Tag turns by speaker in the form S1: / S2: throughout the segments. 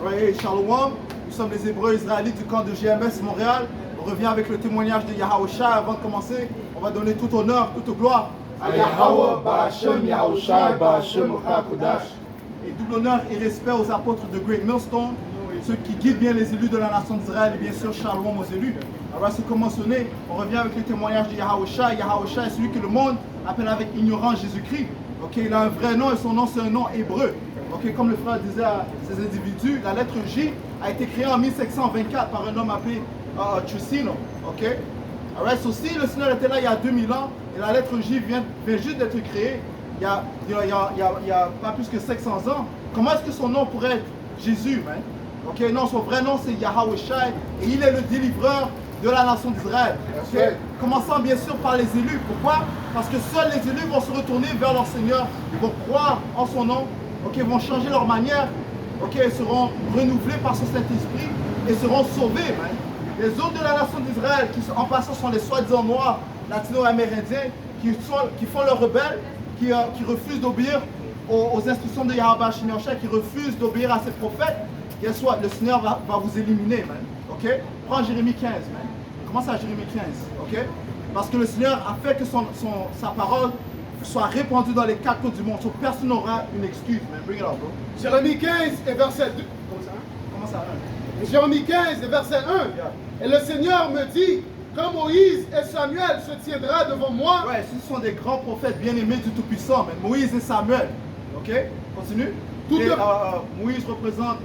S1: Hey, Shalom, nous sommes les Hébreux israélites du camp de GMS Montréal. On revient avec le témoignage de Yahawashi. Avant de commencer, on va donner tout honneur, toute gloire à Yahweh, Ba'Hashem, Yahawashi, Ba'Hashem, Kodash. Et double honneur et respect aux apôtres de Great Millstone, ceux qui guident bien les élus de la nation d'Israël et bien sûr Shalom aux élus. Alors, c'est comme mentionné, on revient avec le témoignage de Yahawashi. Yahawashi est celui que le monde appelle avec ignorance Jésus-Christ. Okay, il a un vrai nom et son nom c'est un nom hébreu. Okay, comme le frère disait à ces individus, la lettre J a été créée en 1724 par un homme appelé Tricino. Okay? Alright, so si le Seigneur était là il y a 2000 ans et la lettre J vient juste d'être créée il y a pas plus que 500 ans, comment est-ce que son nom pourrait être Jésus, man? Okay? Non, son vrai nom c'est Yahawashi et il est le délivreur de la nation d'Israël. Okay? Commençant bien sûr par les élus. Pourquoi? Parce que seuls les élus vont se retourner vers leur Seigneur, ils vont croire en son nom, okay, vont changer leur manière, okay, seront renouvelés par son Saint-Esprit et seront sauvés. Man. Les autres de la nation d'Israël, qui en passant sont les soi-disant noirs, latino-amérindiens, qui font leurs rebelles, qui refusent d'obéir aux instructions de Yahweh Shemiyosha, qui refusent d'obéir à ses prophètes, guess what? Le Seigneur va vous éliminer. Man. Okay? Prends Jérémie 15. Man. Commence à Jérémie 15. Okay? Parce que le Seigneur a fait que sa parole soit répandue dans les quatre côtes du monde. So personne n'aura une excuse. Man. Bring it up, bro.
S2: Jérémie 15 et verset 2.
S1: Commence à 1.
S2: Jérémie 15 et verset 1.
S1: Yeah.
S2: Et le Seigneur me dit, quand Moïse et Samuel se tiendra devant moi.
S1: Ouais, ce sont des grands prophètes bien-aimés du Tout-Puissant, man. Moïse et Samuel. Ok? Continue. Moïse représente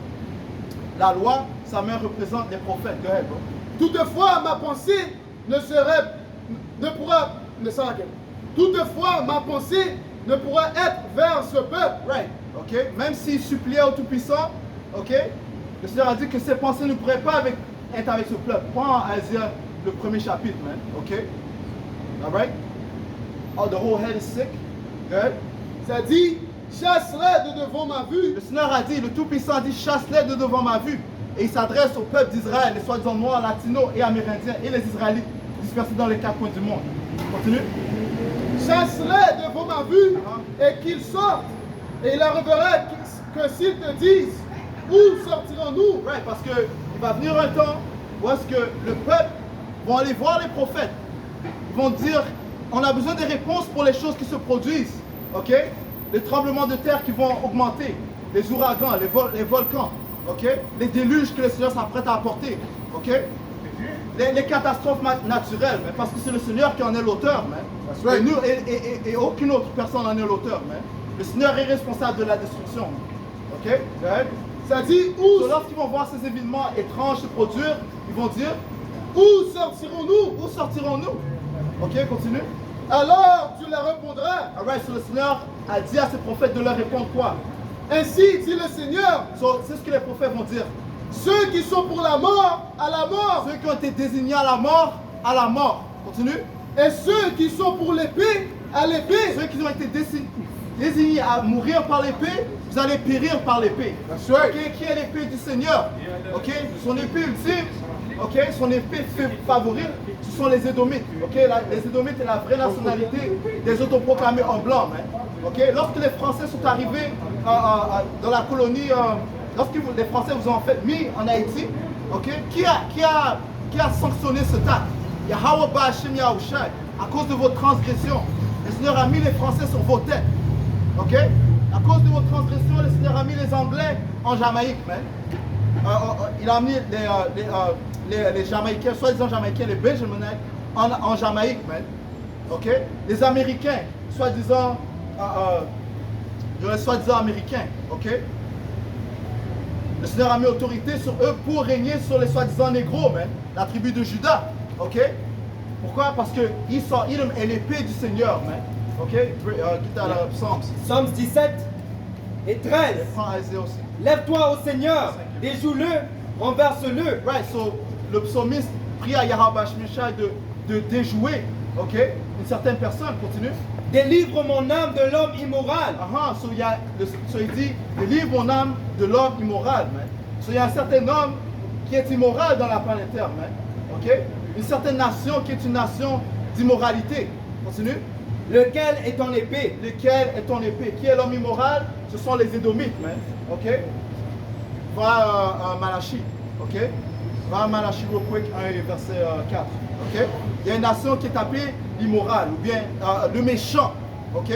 S1: la loi, Samuel représente les prophètes. Go ahead, bro.
S2: Toutefois, ma pensée toutefois, ma pensée ne pourra être vers ce peuple.
S1: Right. Ok? Même s'il suppliait au Tout-Puissant, ok? Le Seigneur a dit que ses pensées ne pourraient pas être avec ce peuple. Prends Isaiah, le premier chapitre, man. Ok? Alright? Oh, the whole head is sick. Good.
S2: Ça dit, chasse-les de devant ma vue.
S1: Le Seigneur a dit, le Tout-Puissant a dit, chasse-les de devant ma vue. Et il s'adresse au peuple d'Israël, les soi-disant noirs, latinos et amérindiens, et les Israélites dispersés dans les quatre coins du monde. Continue.
S2: Chasse-les devant ma vue et qu'ils sortent. Et il arrivera que s'ils te disent, où sortirons-nous?
S1: Ouais, parce qu'il va venir un temps où est-ce que le peuple va aller voir les prophètes. Ils vont dire, on a besoin des réponses pour les choses qui se produisent. Ok? Les tremblements de terre qui vont augmenter, les ouragans, les volcans. Okay? Les déluges que le Seigneur s'apprête à apporter. Okay? Les catastrophes naturelles, mais parce que c'est le Seigneur qui en est l'auteur.
S2: Right.
S1: Et nous, et aucune autre personne en est l'auteur. Le Seigneur est responsable de la destruction. Okay?
S2: Ça dit, où
S1: lorsqu'ils vont voir ces événements étranges se produire, ils vont dire,
S2: où sortirons-nous?
S1: Où sortirons-nous? Ok, continue.
S2: Alors tu leur répondras.
S1: Alright, so le Seigneur a dit à ses prophètes de leur répondre quoi?
S2: Ainsi dit le Seigneur.
S1: So, c'est ce que les prophètes vont dire.
S2: Ceux qui sont pour la mort, à la mort.
S1: Ceux qui ont été désignés à la mort. Continue.
S2: Et ceux qui sont pour l'épée, à l'épée.
S1: Ceux qui ont été désignés à mourir par l'épée, vous allez périr par l'épée. Okay? Qui est l'épée du Seigneur? Okay? Son épée ultime, okay? Son épée favorite, ce sont les Édomites. Okay? Les Édomites est la vraie nationalité des autoproclamés en blanc. Okay? Lorsque les Français sont arrivés dans la colonie, lorsque les Français vous ont fait mis en Haïti, okay? Qui a sanctionné ce acte? Yahweh Ba'Hashem Yahawashi, à cause de vos transgressions. Le Seigneur a mis les Français sur vos têtes. Ok? À cause de vos transgressions, le Seigneur a mis les Anglais en Jamaïque, man. Il a mis les Jamaïcains, soi-disant Jamaïcains, les Benjaminites, en Jamaïque, man. Ok? Les Américains, soi-disant Américains, ok? Le Seigneur a mis autorité sur eux pour régner sur les soi-disant négros, man. La tribu de Juda, ok? Pourquoi? Parce que Esau est l'épée du Seigneur, man. Ok? Quitte à la Psalms.
S3: Psalms 17 et 13.
S1: Prends Isaiah aussi.
S3: Lève-toi au Seigneur, déjoue-le, renverse-le.
S1: Right, so le psalmiste prie à Yahweh Shemiyosha de déjouer, ok? Une certaine personne, continue.
S3: Délivre mon âme de l'homme immoral.
S1: So il dit, délivre mon âme de l'homme immoral, man. So il y a un certain homme qui est immoral dans la planète Terre, man. Ok? Une certaine nation qui est une nation d'immoralité. Continue.
S3: Lequel est ton épée?
S1: Lequel est ton épée? Qui est l'homme immoral? Ce sont les Édomites, man. Ok? Va à Malachie, ok? Va à Malachie real quick, 1 et verset 4, ok? Il y a une nation qui est appelée l'immoral, ou bien le méchant, ok?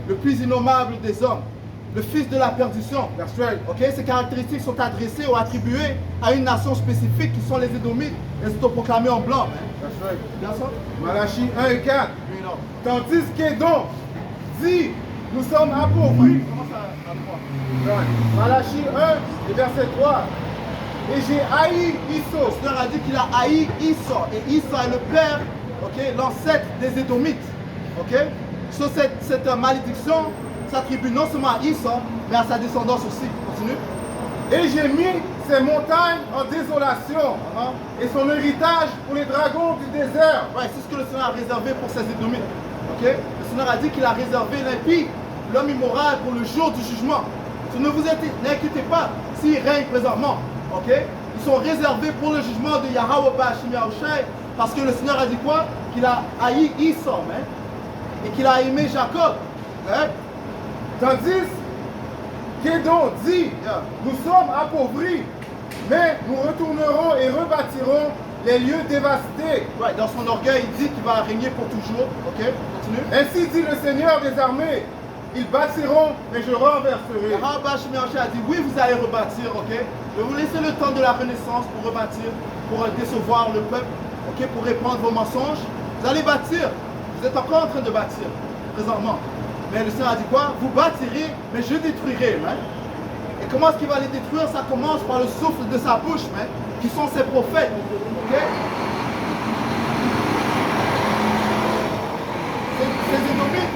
S1: Le plus innommable des hommes, le fils de la perdition.
S2: That's right.
S1: Ok, ces caractéristiques sont adressées ou attribuées à une nation spécifique qui sont les Édomites. Elles sont proclamées en blanc.
S2: That's right.
S1: Bien ça?
S2: Malachie 1 et 4.
S1: Oui, non.
S2: Tandis qu'Édom dit, nous sommes appauvris.
S1: Comment ça à 3?
S2: Malachie 1 et verset 3. Et j'ai haï
S1: Le
S2: Isso.
S1: Seigneur a dit qu'il a haï Issa. Et Issa est le père, ok, l'ancêtre des Édomites. Ok? Sur cette malédiction s'attribue non seulement à Issa, mais à sa descendance aussi. Continue.
S2: Et j'ai mis ses montagnes en désolation et son héritage pour les dragons du désert.
S1: Ouais, c'est ce que le Seigneur a réservé pour ses Édomites. Ok? Le Seigneur a dit qu'il a réservé l'impie, l'homme immoral, pour le jour du jugement. So, ne vous inquiétez pas s'ils règnent présentement. Ok? Ils sont réservés pour le jugement de Yahweh Bashim Yahushai, parce que le Seigneur a dit quoi? Qu'il a haï Issa, hein? Et qu'il a aimé Jacob. Hein?
S2: Tandis qu'Édom dit,
S1: Yeah.
S2: nous sommes appauvris, mais nous retournerons et rebâtirons les lieux dévastés.
S1: Ouais, dans son orgueil, il dit qu'il va régner pour toujours. Ok? Continue.
S2: Ainsi dit le Seigneur des armées, ils bâtiront, mais je renverserai.
S1: Yahweh Bashim Yahushai a dit oui, vous allez rebâtir. Ok? Je vais vous laisser le temps de la renaissance pour rebâtir, pour décevoir le peuple. Ok? Pour répandre vos mensonges. Vous allez bâtir. Vous êtes encore en train de bâtir, présentement. Mais le Seigneur a dit quoi? Vous bâtirez, mais je détruirai. Hein? Et comment est-ce qu'il va les détruire? Ça commence par le souffle de sa bouche, hein? Qui sont ses prophètes. Ok? Ces Édomites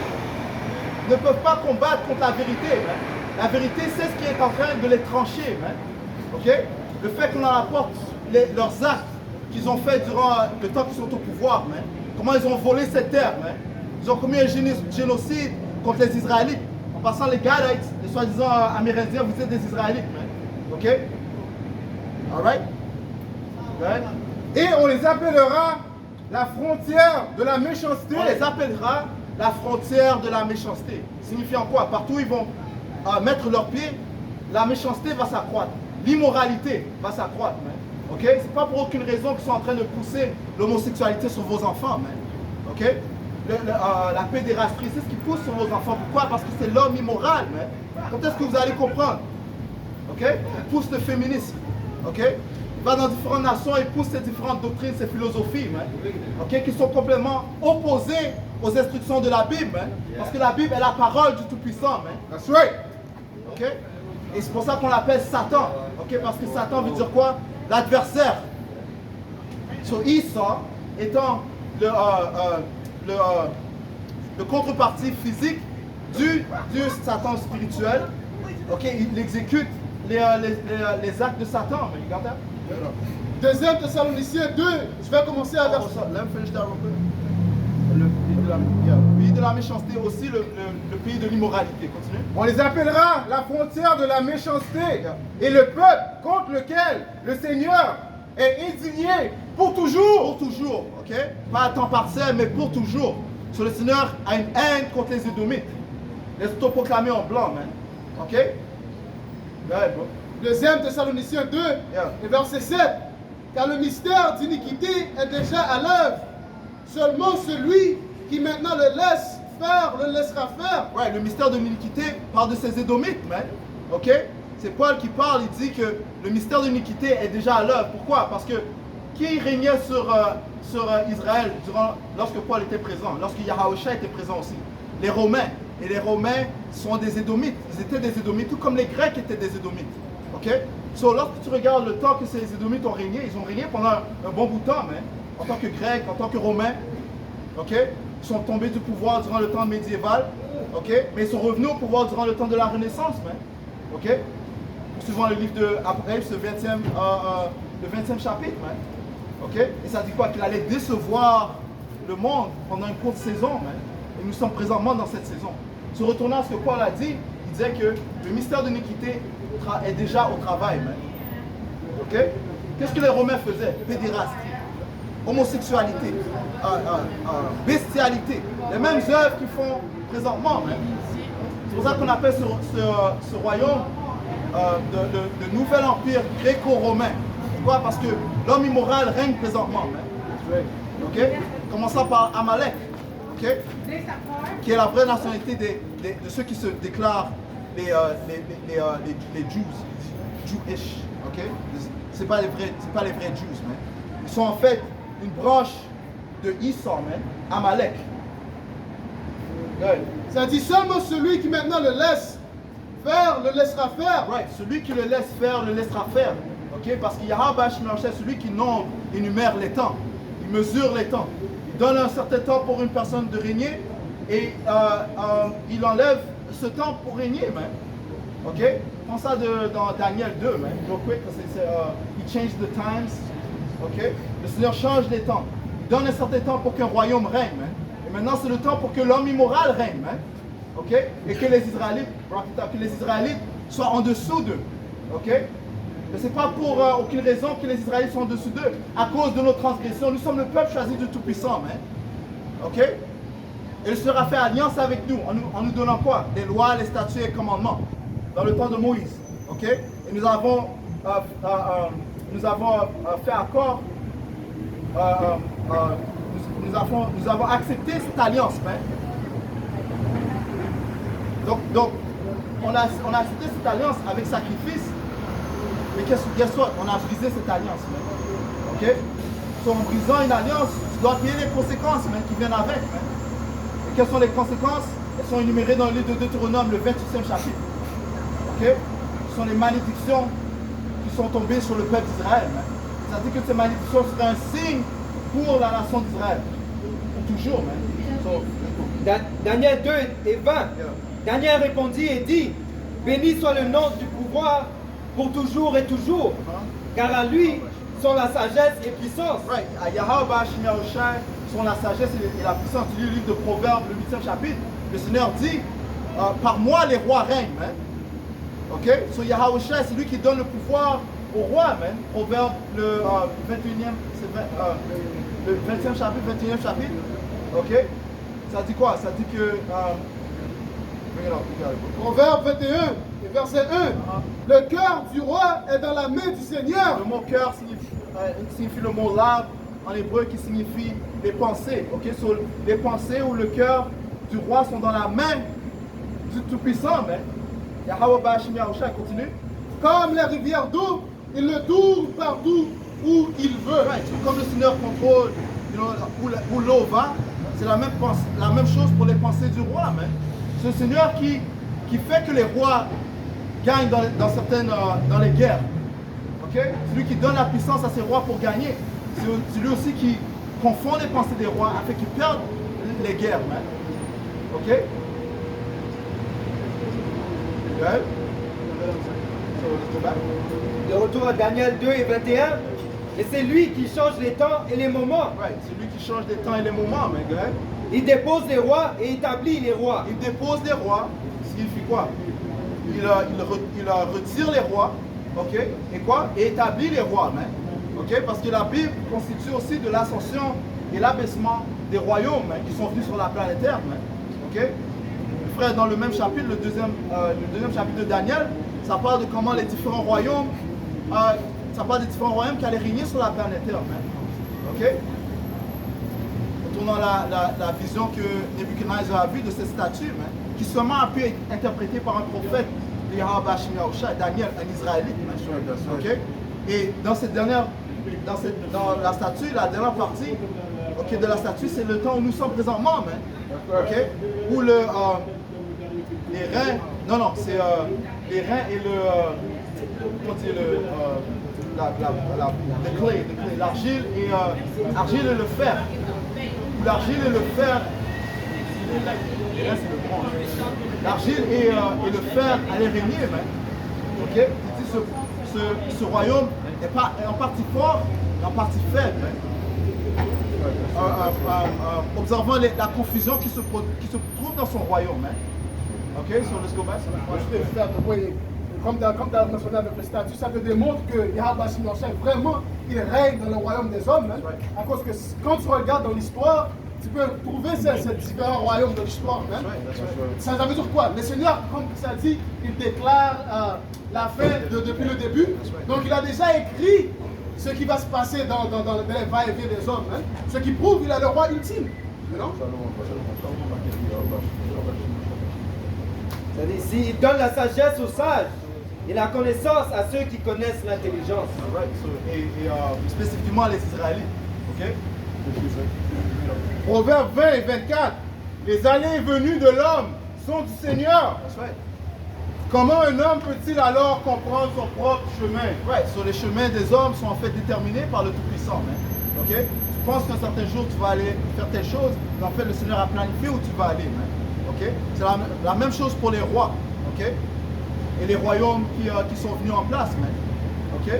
S1: ne peuvent pas combattre contre la vérité. Hein? La vérité, c'est ce qui est en train de les trancher. Hein? Ok? Le fait qu'on leur apporte leurs actes qu'ils ont fait durant le temps qu'ils sont au pouvoir. Hein? Comment ils ont volé cette terre. Hein? Ils ont commis un génocide contre les Israélites. En passant les Gadites, les soi-disant Amérindiens, vous êtes des Israélites. Hein? Ok? Alright? Right?
S2: Et on les appellera la frontière de la méchanceté.
S1: On les appellera la frontière de la méchanceté. Signifiant quoi? Partout où ils vont mettre leurs pieds, la méchanceté va s'accroître. L'immoralité va s'accroître. Ok? C'est pas pour aucune raison qu'ils sont en train de pousser l'homosexualité sur vos enfants. Ok? La pédérastie, c'est ce qui pousse sur vos enfants. Pourquoi? Parce que c'est l'homme immoral. Quand est-ce que vous allez comprendre? Ok? Il pousse le féminisme. Ok? Il va dans différentes nations et pousse ces différentes doctrines, ces philosophies. Ok? Qui sont complètement opposées aux instructions de la Bible. Parce que la Bible est la parole du Tout-Puissant.
S2: That's right.
S1: Ok? Et c'est pour ça qu'on l'appelle Satan. Ok? Parce que Satan veut dire quoi? L'adversaire. So Issa étant le contrepartie physique du Satan spirituel. Ok? Il exécute les actes de Satan. You got that?
S2: Deuxième Thessaloniciens 2, je vais commencer à verset.
S1: Let me finish that real quick. Le pays de la méchanceté, aussi le pays de l'immoralité. Continue.
S2: On les appellera la frontière de la méchanceté et le peuple contre lequel le Seigneur est indigné pour toujours.
S1: Pour toujours, ok? Pas à temps partiel, mais pour toujours. So, le Seigneur a une haine contre les Édomites. Les autoproclamés en blanc, man. Ok? Go ahead, bro.
S2: Deuxième Thessaloniciens 2, et verset 7. Car le mystère d'iniquité est déjà à l'œuvre. Seulement celui qui maintenant le laisse faire, le laissera faire.
S1: Ouais, le mystère de l'iniquité parle de ces Édomites, man. Ok? C'est Paul qui parle, il dit que le mystère de l'iniquité est déjà à l'œuvre. Pourquoi? Parce que qui régnait sur Israël lorsque Paul était présent, lorsque Yahushua était présent aussi? Les Romains. Et les Romains sont des Édomites. Ils étaient des Édomites, tout comme les Grecs étaient des Édomites. Ok? So, lorsque tu regardes le temps que ces Édomites ont régné, ils ont régné pendant un bon bout de temps, man. En tant que Grecs, en tant que Romains. Ok? Ils sont tombés du pouvoir durant le temps médiéval. Ok? Mais ils sont revenus au pouvoir durant le temps de la Renaissance, man. Ok? Poursuivant le livre de Apocalypse, le 20e chapitre, man. Ok? Et ça dit quoi? Qu'il allait décevoir le monde pendant une courte saison, man. Et nous sommes présentement dans cette saison. Se retournant à ce que Paul a dit, il disait que le mystère de l'iniquité est déjà au travail, man. Ok? Qu'est-ce que les Romains faisaient? Pédérastie, homosexualité, bestialité. Les mêmes œuvres qu'ils font présentement, man. C'est pour ça qu'on appelle ce royaume de nouvel empire gréco-romain. Pourquoi? Parce que l'homme immoral règne présentement. Ok? Commençant par Amalek, ok? Qui est la vraie nationalité de ceux qui se déclarent les Jewish, ok? C'est pas les vrais Jews, man. Ils sont en fait une branche de Esau, man, Amalek.
S2: Ça dit seulement celui qui maintenant le laisse faire, le laissera faire.
S1: Right. Celui qui le laisse faire, le laissera faire. Ok? Parce qu'il y a celui qui nombre, énumère les temps. Il mesure les temps. Il donne un certain temps pour une personne de régner et il enlève ce temps pour régner, man. Ok? Prends ça dans Daniel 2, man. Real quick, parce que he changed the times. Ok? Le Seigneur change les temps. Il donne un certain temps pour qu'un royaume règne, man. Et maintenant, c'est le temps pour que l'homme immoral règne, man. Ok? Et que les Israélites soient en dessous d'eux. Ok? Mais ce n'est pas pour aucune raison que les Israélites sont en dessous d'eux. À cause de nos transgressions, nous sommes le peuple choisi du Tout-Puissant, man. Ok? Et il sera fait alliance avec nous, en nous donnant quoi? Des lois, les statuts et les commandements. Dans le temps de Moïse. Ok? Et nous avons fait accord. Nous avons accepté cette alliance, man. Donc, on a accepté cette alliance avec sacrifice. Mais qu'est-ce quoi? On a brisé cette alliance, man. Ok? So, en brisant une alliance, tu dois payer les conséquences, man, qui viennent avec, man. Et quelles sont les conséquences? Elles sont énumérées dans le livre de Deutéronome, le 28e chapitre. Ok? Ce sont les malédictions qui sont tombées sur le peuple d'Israël, man. Ça dit que ces malédictions seraient un signe pour la nation d'Israël. Pour toujours, man. So,
S3: Daniel 2 et 20. Daniel répondit et dit, béni soit le nom du pouvoir pour toujours et toujours, car à lui sont la sagesse et puissance.
S1: Right. À Yahweh Bashim Yahushai sont la sagesse et la puissance. Tu lis le livre de Proverbes, le 8e chapitre. Le Seigneur dit, par moi les rois règnent, man. Ok? So Yahushai, c'est lui qui donne le pouvoir au roi, man. Proverbe, le 21e, le 20e chapitre, 21e chapitre. Ok? Ça dit quoi? Ça dit que...
S2: Proverbe 21, et verset 1. Le cœur du roi est dans la main du Seigneur.
S1: Le mot cœur signifie le mot lab en hébreu qui signifie les pensées. Ok, so, les pensées ou le cœur du roi sont dans la main du Tout-Puissant. Yahweh Bashim Yahushai, continue.
S2: Comme les rivières d'eau, il le tourne partout où il veut.
S1: Right. So, comme le Seigneur contrôle où l'eau va, c'est la même chose pour les pensées du roi. Man. C'est le Seigneur qui fait que les rois gagnent dans les guerres. Okay? C'est lui qui donne la puissance à ses rois pour gagner. C'est lui aussi qui confond les pensées des rois afin qu'ils perdent les guerres. Man. Ok? Good? So let's go back.
S3: De retour à Daniel 2 et 21. Et c'est lui qui change les temps et les moments.
S1: Right. C'est lui qui change les temps et les moments, man. Good?
S3: Il dépose les rois et établit les rois.
S1: Il dépose les rois, signifie quoi? Il retire les rois, ok? Et quoi? Et établit les rois, man. Ok? Parce que la Bible constitue aussi de l'ascension et l'abaissement des royaumes, man, qui sont venus sur la planète Terre, man. Ok? Frère, dans le même chapitre, le deuxième chapitre de Daniel, ça parle de comment les différents royaumes, qui allaient régner sur la planète Terre, man. Ok? Retournant la vision que Nebuchadnezzar a vue de cette statue, man, qui seulement a pu être interprétée par un prophète de Yahweh Bashim Yahushai, Daniel, un Israélite. Man. Okay? Et dans la statue, la dernière partie de la statue, c'est le temps où nous sommes présentement, man. Okay? Où les reins, c'est les reins et l'argile et le fer. L'argile et le fer, les reins c'est le bronze. L'argile et le fer allaient régner, man. Ok? Il dit ce royaume est en partie fort et en partie faible, man. Observant la confusion qui se trouve dans son royaume, man. Ok? So let's go back.
S2: Comme tu as mentionné avec le statut, ça te démontre que Yahweh Bashim vraiment, il règne dans le royaume des hommes. Hein, à cause que quand tu regardes dans l'histoire, tu peux trouver ces différents royaumes de l'histoire. Hein? Ça veut dire quoi? Le Seigneur, comme ça dit, il déclare la fin depuis le début. Donc il a déjà écrit ce qui va se passer dans les va-et-vient des hommes. Hein? Ce qui prouve qu'il est le roi ultime. Non?
S3: C'est-à-dire, s'il donne la sagesse aux sages et la connaissance à ceux qui connaissent l'intelligence.
S1: Right. So, et spécifiquement les Israélites. Ok?
S4: Proverbes 20 et 24. Les allées et venues de l'homme sont du Seigneur.
S1: That's right.
S4: Comment un homme peut-il alors comprendre son propre chemin?
S1: Right. So, les chemins des hommes sont en fait déterminés par le Tout-Puissant. Man. Ok? Tu penses qu'un certain jour tu vas aller faire telle chose, mais en fait le Seigneur a planifié où tu vas aller. Man. Ok? C'est la même chose pour les rois. Ok? Et les royaumes qui sont venus en place. Man. Ok?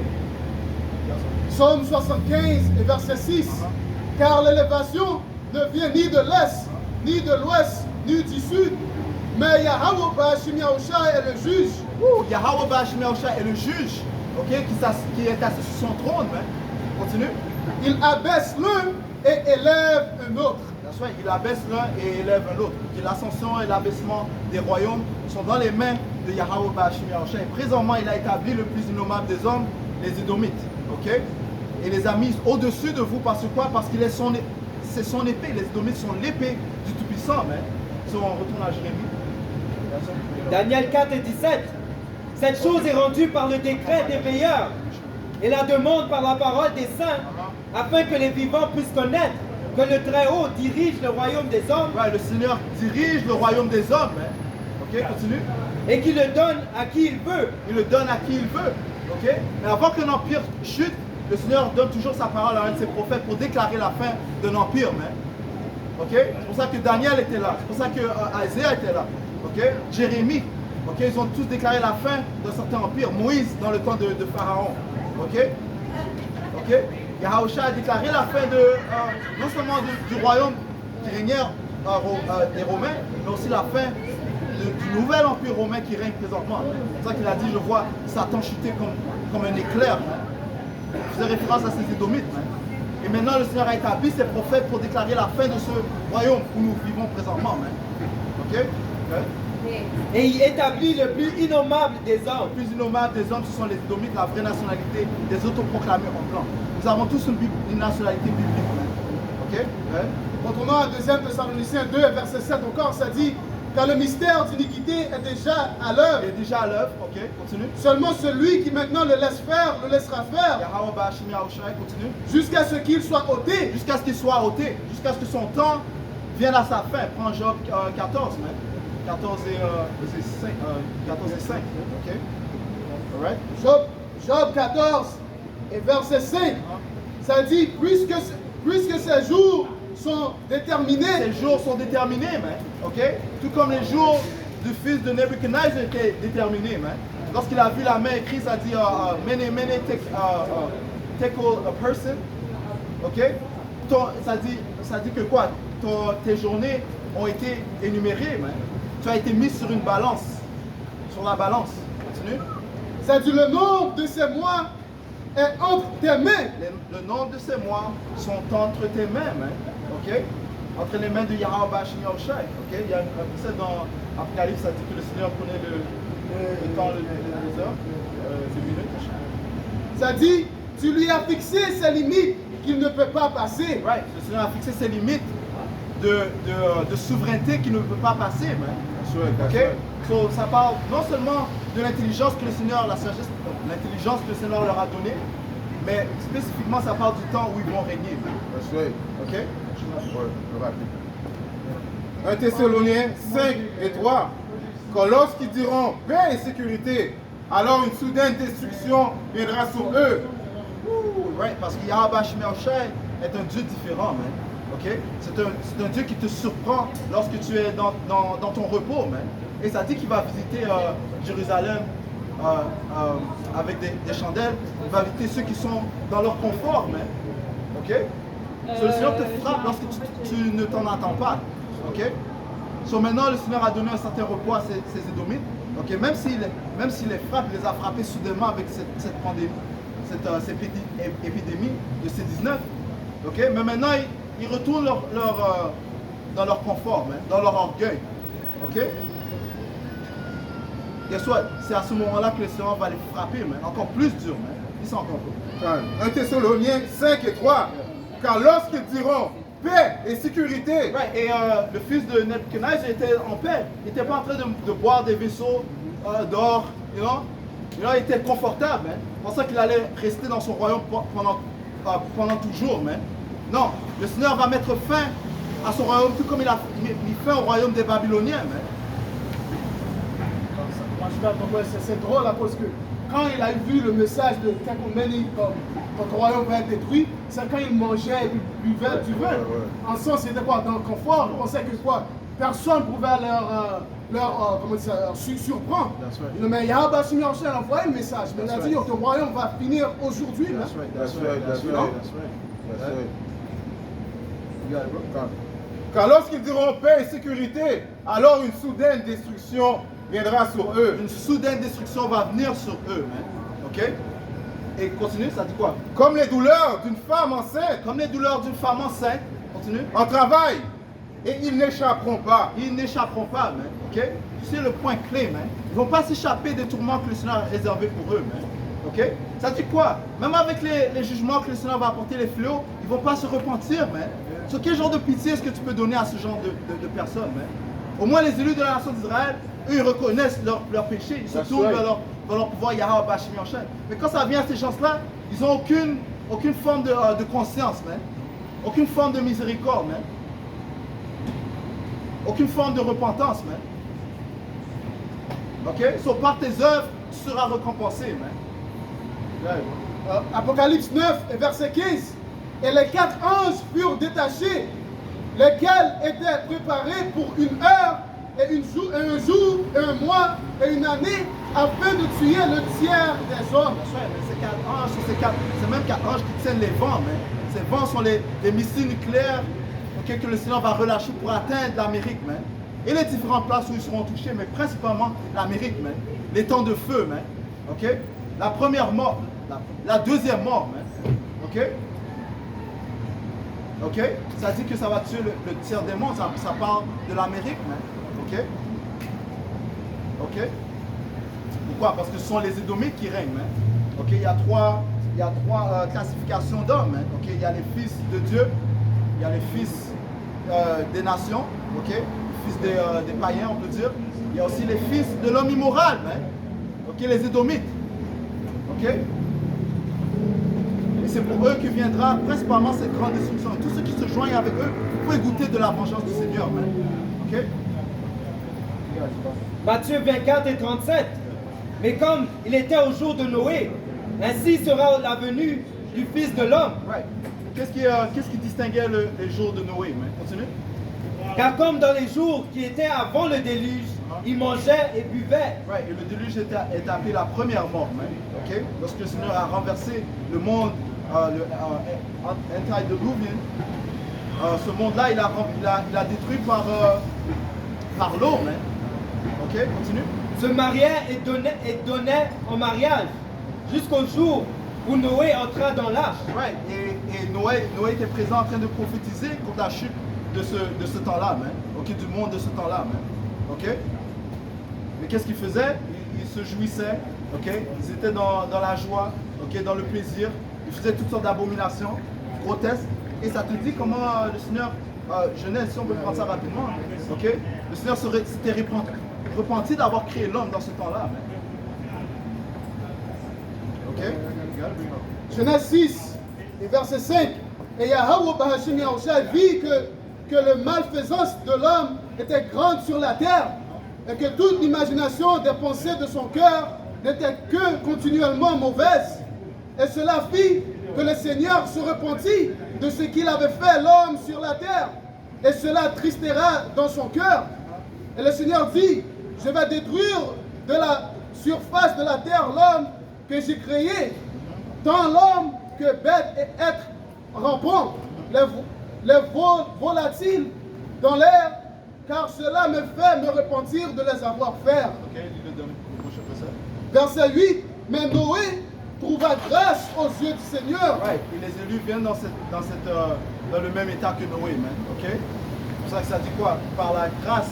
S2: Psaume 75 et verset 6. Car l'élévation ne vient ni de l'est, ni de l'ouest, ni du sud, mais Yahweh Ba'ashim Yahushua est le juge.
S1: Yahweh Ba'ashim Yahushua est le juge, ok, qui est assis sur son trône. Man. Continue.
S2: Il abaisse l'un et élève un autre.
S1: That's right. Il abaisse l'un et élève un autre. L'ascension et l'abaissement des royaumes sont dans les mains de Yahweh Ba'ashim Yahushua. Et présentement, il a établi le plus innommable des hommes, les Édomites. Ok? Et les a mis au-dessus de vous parce que quoi? Parce qu'il est c'est son épée. Les Édomites sont l'épée du Tout-Puissant. Si on retourne à Jérémie.
S3: Daniel 4 et 17. Cette chose est rendue par le décret des meilleurs et la demande par la parole des saints, afin que les vivants puissent connaître que le Très-Haut dirige le royaume des hommes.
S1: Ouais, le Seigneur dirige le royaume des hommes. Ok, continue.
S3: Et qu'il le donne à qui il veut.
S1: Il le donne à qui il veut. Ok. Mais avant qu'un empire chute, le Seigneur donne toujours sa parole à un de ses prophètes pour déclarer la fin d'un empire. Ok. C'est pour ça que Daniel était là. C'est pour ça que Isaiah était là. Ok. Jérémie. Ok. Ils ont tous déclaré la fin d'un certain empire. Moïse dans le temps de Pharaon. Ok. Ok. Yahushua a déclaré la fin non seulement du royaume qui régnait des Romains, mais aussi la fin du nouvel empire romain qui règne présentement. C'est pour ça qu'il a dit, je vois Satan chuter comme un éclair. Il faisait référence à ces Édomites. Et maintenant, le Seigneur a établi ses prophètes pour déclarer la fin de ce royaume où nous vivons présentement. Ok?
S3: Et il établit le plus innommable des hommes.
S1: Le plus innommable des hommes, ce sont les Édomites, la vraie nationalité des autoproclamés en blanc. Nous avons tous une nationalité biblique. Ok?
S2: Retournons à 2 Thessaloniciens 2, verset 7 encore, ça dit: car le mystère d'iniquité est déjà à l'œuvre.
S1: Il est déjà à l'œuvre, ok, continue.
S2: Seulement celui qui maintenant le laisse faire, le laissera faire.
S1: Yahweh Ba'ashim Yahushua, continue.
S2: Jusqu'à ce qu'il soit ôté.
S1: Jusqu'à ce qu'il soit ôté. Jusqu'à ce que son temps vienne à sa fin. Prends Job 14, man. 14 et 5, ok. Alright.
S2: Job 14 et verset 5. Ça dit, puisque ces jours sont déterminés.
S1: Ces jours sont déterminés, man. Ok? Tout comme les jours du fils de Nebuchadnezzar étaient déterminés, man. Lorsqu'il a vu la main écrite, ça dit many take a person. Ok? Ça dit que quoi? Tes journées ont été énumérées, man. Tu as été mis sur une balance. Sur la balance. Continue.
S2: Ça dit, le nombre de ces mois est entre tes mains.
S1: Le nombre de ces mois sont entre tes mains, man. Ok? Entre les mains de Yahweh Ba'ashim Yahushua. Ok? Il y a un verset dans Apocalypse, ça dit que le Seigneur connaît le temps, les heures, les minutes.
S2: Ça dit, tu lui as fixé ses limites qu'il ne peut pas passer.
S1: Right. Le Seigneur a fixé ses limites de souveraineté qu'il ne peut pas passer, man. Ok? So, ça parle non seulement de l'intelligence que le Seigneur, la sagesse, l'intelligence que le Seigneur leur a donnée, mais spécifiquement ça parle du temps où ils vont régner. Ok?
S4: 1 Thessaloniciens 5 et 3. Quand lorsqu'ils diront paix et sécurité, alors une soudaine destruction viendra sur eux.
S1: Right, parce que Yahweh Ba'ashim Yahushua est un Dieu différent, man. Ok? C'est un Dieu qui te surprend lorsque tu es dans ton repos, man. Et ça dit qu'il va visiter Jérusalem avec des chandelles. Il va visiter ceux qui sont dans leur confort, man. Ok? So, le Seigneur te frappe lorsque tu ne t'en attends pas. Ok? So, maintenant, le Seigneur a donné un certain repos à ces Édomites. Ok? Même s'il les frappe, il les a frappés soudainement avec cette pandémie, cette épidémie de C19. Ok? Mais maintenant, ils retournent dans leur confort, man, dans leur orgueil. Ok? C'est à ce moment-là que le Seigneur va les frapper, man, encore plus dur. Man. Ils sont encore plus.
S4: 1 Thessaloniciens 5 et 3. Car lorsqu'ils diront paix et sécurité,
S1: Right. Et le fils de Nebuchadnezzar était en paix. Il n'était pas en train de boire des vaisseaux d'or. You know? Il était confortable. Man. C'est pour ça qu'il allait rester dans son royaume pendant toujours. Man. Non, le Seigneur va mettre fin à son royaume, tout comme il a mis fin au royaume des Babyloniens. Man.
S2: Moi, je sais pas pourquoi c'est drôle à cause que quand il a vu le message de Kakumeni, comme ton royaume va être détruit, c'est quand il mangeait et il buvait du vin. En sens, c'était quoi? Dans le confort, on sait que quoi? Personne ne pouvait comment dire ça, surprendre. Mais Yahweh Shemi Yahushua a envoyé le message. Mais il a dit, ton royaume va finir aujourd'hui.
S4: That's right. Car lorsqu'ils diront paix et sécurité, alors une soudaine destruction viendra sur eux.
S1: Une soudaine destruction va venir sur eux. Man. Ok? Et continue, ça dit quoi?
S4: Comme les douleurs d'une femme enceinte
S1: Comme les douleurs d'une femme enceinte. Continue.
S4: en travail, et ils n'échapperont pas.
S1: Ils n'échapperont pas, man. Ok? Tu sais le point clé, man. Ils ne vont pas s'échapper des tourments que le Seigneur a réservés pour eux, man. Ok? Ça dit quoi? Même avec les jugements que le Seigneur va apporter, les fléaux, ils ne vont pas se repentir, man. Sur quel genre de pitié est-ce que tu peux donner à ce genre de personnes, man? Au moins les élus de la nation d'Israël, eux, ils reconnaissent leur péché, ils se tournent vers leur pouvoir Yahweh Bashim Yahushua. Mais quand ça vient à ces gens-là, ils n'ont aucune forme de conscience, man. Aucune forme de miséricorde, man. Aucune forme de repentance, man. Ok? So, par tes œuvres, tu seras récompensé, man.
S2: Apocalypse 9 et verset 15. Et les 4 anges furent détachés, lesquels étaient préparés pour une heure et un jour et un mois et une année afin de tuer le tiers des hommes.
S1: Ces 4 anges, c'est même 4 anges qui tiennent les vents, man. Ces vents sont les missiles nucléaires, okay, que le Seigneur va relâcher pour atteindre l'Amérique, man. Et les différentes places où ils seront touchés, mais principalement l'Amérique, man. Les temps de feu, man. Ok? La première mort, la deuxième mort, man. Ok? Ok? Ça dit que ça va tuer le tiers des mondes, ça parle de l'Amérique, man. Ok? Ok? Pourquoi? Parce que ce sont les Édomites qui règnent, man. Ok? Il y a trois classifications d'hommes, man. Ok? Il y a les fils de Dieu, il y a les fils des nations, ok? Les fils des païens, on peut dire. Il y a aussi les fils de l'homme immoral, man. Ok? Les Édomites. Ok? Et c'est pour eux que viendra principalement cette grande destruction. Tous ceux qui se joignent avec eux, vous pouvez goûter de la vengeance du Seigneur, man. Ok?
S3: Matthieu 24 et 37. Mais comme il était au jour de Noé, ainsi sera la venue du Fils de l'homme.
S1: Right. Qu'est-ce qui distinguait les jours de Noé, man? Continue.
S3: Car comme dans les jours qui étaient avant le déluge, ils mangeaient et buvaient.
S1: Right. Et le déluge est appelé la première mort, man. Ok? Lorsque le Seigneur a renversé le monde, Anti-Diluvian, ce monde-là, il a détruit par l'eau, man. Ok? Continue.
S3: Se mariaient et donnaient en mariage jusqu'au jour où Noé entra dans l'arche.
S1: Right. Et Noé était présent en train de prophétiser contre la chute de ce temps-là, man. Ok? Du monde de ce temps-là, man. Ok? Mais qu'est-ce qu'ils faisaient? Ils se jouissaient, ok? Ils étaient dans la joie, ok? Dans le plaisir. Ils faisaient toutes sortes d'abominations grotesques. Et ça te dit comment le Seigneur, Genèse, si on peut prendre ça rapidement, ok? Le Seigneur s'était repenti d'avoir créé l'homme dans ce temps-là, man. Ok?
S2: Genèse 6 et verset 5. Et Yahweh Bashim Yahushua vit que le malfaisance de l'homme était grande sur la terre et que toute l'imagination des pensées de son cœur n'était que continuellement mauvaise. Et cela fit que le Seigneur se repentit de ce qu'il avait fait l'homme sur la terre. Et cela tristera dans son cœur. Et le Seigneur dit, je vais détruire de la surface de la terre l'homme que j'ai créé, tant l'homme que bête et être rampant, les volatiles dans l'air, car cela me fait me repentir de les avoir fait.
S1: Ok, lis le prochain verset.
S2: Verset 8. Mais Noé trouva grâce aux yeux du Seigneur.
S1: Right. Et les élus viennent dans le même état que Noé, man. Ok? C'est pour ça que ça dit quoi? Par la grâce,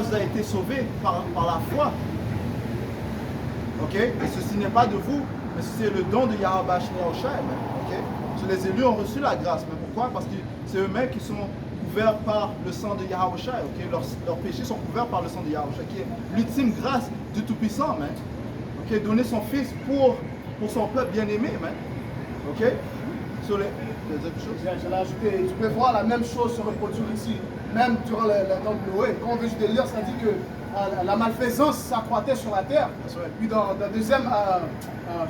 S1: vous avez été sauvés par la foi. Ok? Et ceci n'est pas de vous, mais c'est le don de Yahweh Shai, man. Ok? Les élus ont reçu la grâce. Mais pourquoi? Parce que c'est eux-mêmes qui sont couverts par le sang de Yahweh Shai. Okay? Leurs péchés sont couverts par le sang de Yahweh Shai, qui est l'ultime grâce du Tout-Puissant, man. Okay? Donner son Fils pour son peuple bien-aimé, man. Ok? Sur les...
S2: Je l'ai ajouté. Tu peux voir la même chose se reproduire ici, même durant le temps de Noé. Quand on veut juste lire, ça dit que la malfaisance s'accroîtait sur la terre. Puis dans le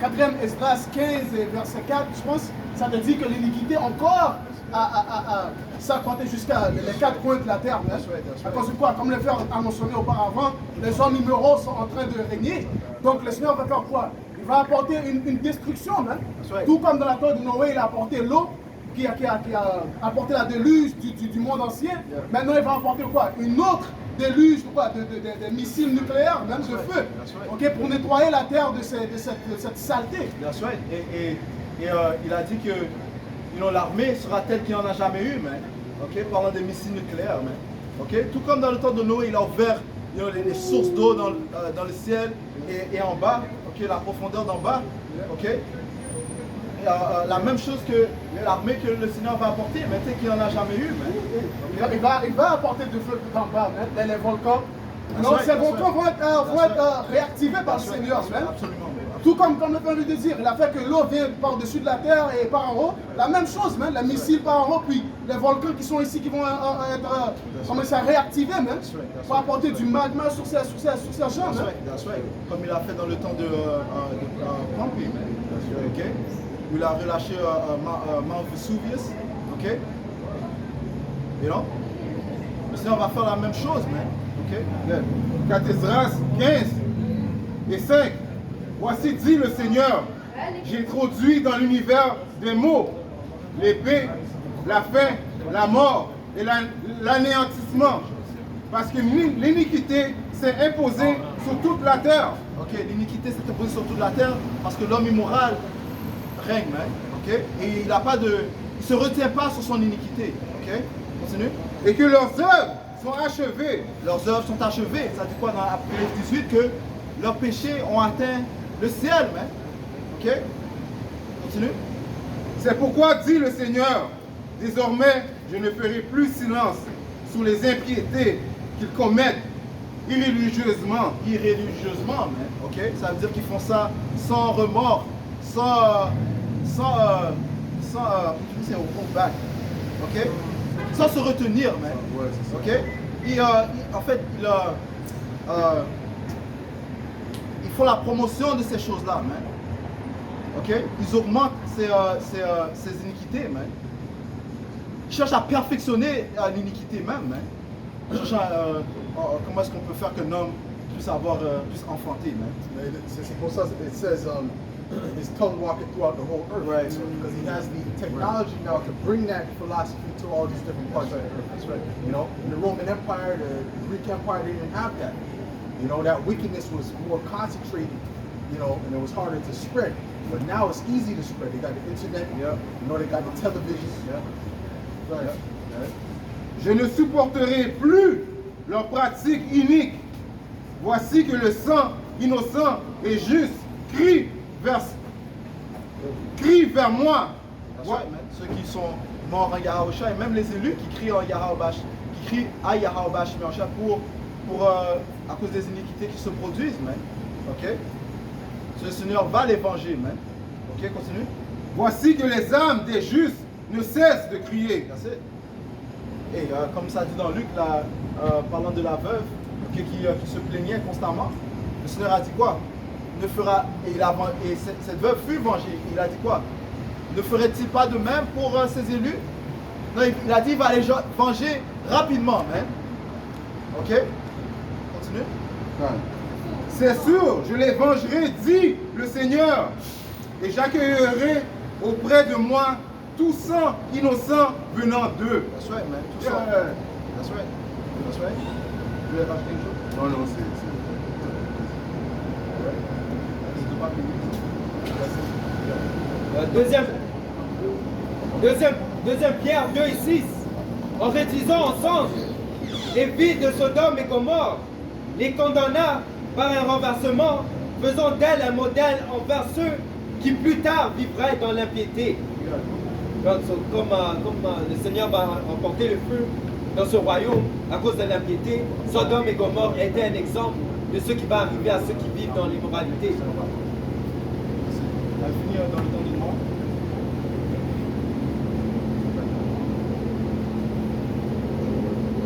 S2: quatrième Esdras 15 et verset 4, je pense, ça te dit que l'iniquité encore s'accroîtait jusqu'à les quatre coins de la terre. Hein? À cause de quoi? Comme le frère a mentionné auparavant, les hommes immoraux sont en train de régner. Donc le Seigneur va faire quoi? Il va apporter une destruction. Hein? Tout comme dans la temps de Noé, il a apporté l'eau qui a apporté la déluge du monde ancien. Maintenant, il va apporter quoi? Une autre déluge de missiles nucléaires, même de feu, okay, pour nettoyer la terre de cette saleté.
S1: Et il a dit que l'armée sera telle qu'il n'y en a jamais eu, man. Okay, parlant des missiles nucléaires. Man. Okay? Tout comme dans le temps de Noé, il a ouvert les sources d'eau dans le ciel et en bas, okay, la profondeur d'en bas. Okay? La même chose que l'armée que le Seigneur va apporter, mais qu'il n'y en a jamais eu. Man.
S2: Il va apporter du feu d'en bas, man, les volcans. Donc ces volcans vont être réactivés par le Seigneur.
S1: Absolument.
S2: Tout comme le Père de dire, il a fait que l'eau vienne par-dessus de la terre et par en haut. La même chose, man, les missiles par en haut, puis les volcans qui sont ici qui vont être réactivés, man, pour apporter du magma sur ces gens.
S1: Comme il a fait dans le temps de Pompey, okay? Où il a relâché Mount Vesuvius. Okay? You know? Le Seigneur va faire la même chose, man. Okay?
S4: 4 Esdras 15 et 5. Voici dit le Seigneur, j'ai introduit dans l'univers des mots, l'épée, la faim, la mort et l'anéantissement. Parce que l'iniquité s'est imposée sur toute la terre.
S1: Ok, l'iniquité s'est imposée sur toute la terre parce que l'homme immoral règne, man. Ok, et il ne se retient pas sur son iniquité. Ok, continue.
S4: Et que leurs œuvres sont achevées.
S1: Leurs œuvres sont achevées. Ça dit quoi dans Apocalypse 18? Que leurs péchés ont atteint le ciel, man. Ok? Continue.
S4: C'est pourquoi dit le Seigneur, désormais je ne ferai plus silence sur les impiétés qu'ils commettent irréligieusement.
S1: Irréligieusement, man. Ok? Ça veut dire qu'ils font ça sans remords, ok? Sans se retenir, man. Ok? En fait, ils font la promotion de ces choses-là, man. Ok? Ils augmentent ces iniquités, man. Ils cherchent à perfectionner l'iniquité même, man. Ils cherchent comment est-ce qu'on peut faire qu'un homme puisse enfanter, man.
S5: C'est pour ça it says his tongue walking throughout the whole earth.
S1: Right.
S5: Because he has the technology now to bring that philosophy to all these different parts of the earth.
S1: That's right.
S5: You know, in the Roman Empire, the Greek Empire, they didn't have that. You know, that wickedness was more concentrated, you know, and it was harder to spread. But now it's easy to spread. They got the internet,
S1: Yeah.
S5: you know, they got the television.
S1: Yeah.
S5: Right.
S4: Je ne supporterai plus leurs pratiques iniques. Voici que le sang innocent et juste crie vers moi.
S1: That's right, man. Ceux qui sont morts en Yahawashai, et même les élus qui crient en Yahawash, qui crient à Yahawash, mais en chat à cause des iniquités qui se produisent, man. Ok? Le Seigneur va les venger, man. Ok, continue.
S4: Voici que les âmes des justes ne cessent de crier.
S1: That's it. Et comme ça dit dans Luc, là, parlant de la veuve qui se plaignait constamment, le Seigneur a dit quoi? Cette veuve fut vengée. Il a dit quoi? Ne ferait-il pas de même pour ses élus? Non, il a dit qu'il va les venger rapidement, man. Ok? Continue.
S4: C'est sûr, je les vengerai, dit le Seigneur, et j'accueillerai auprès de moi tout sang innocent venant d'eux.
S1: That's right, man. Tout
S4: Yeah.
S1: ça. That's right. That's right. Tu voulais rajouter quelque chose?
S4: Non, non, c'est...
S3: Deuxième Pierre 2 et 6. En réduisant ensemble les villes de Sodome et Gomorrhe, les condamna par un renversement, faisant d'elles un modèle envers ceux qui plus tard vivraient dans l'impiété. Comme le Seigneur va emporter le feu dans ce royaume à cause de l'impiété, Sodome et Gomorrhe étaient un exemple de ce qui va arriver à ceux qui vivent dans l'immoralité.
S1: On va finir dans le temps du monde.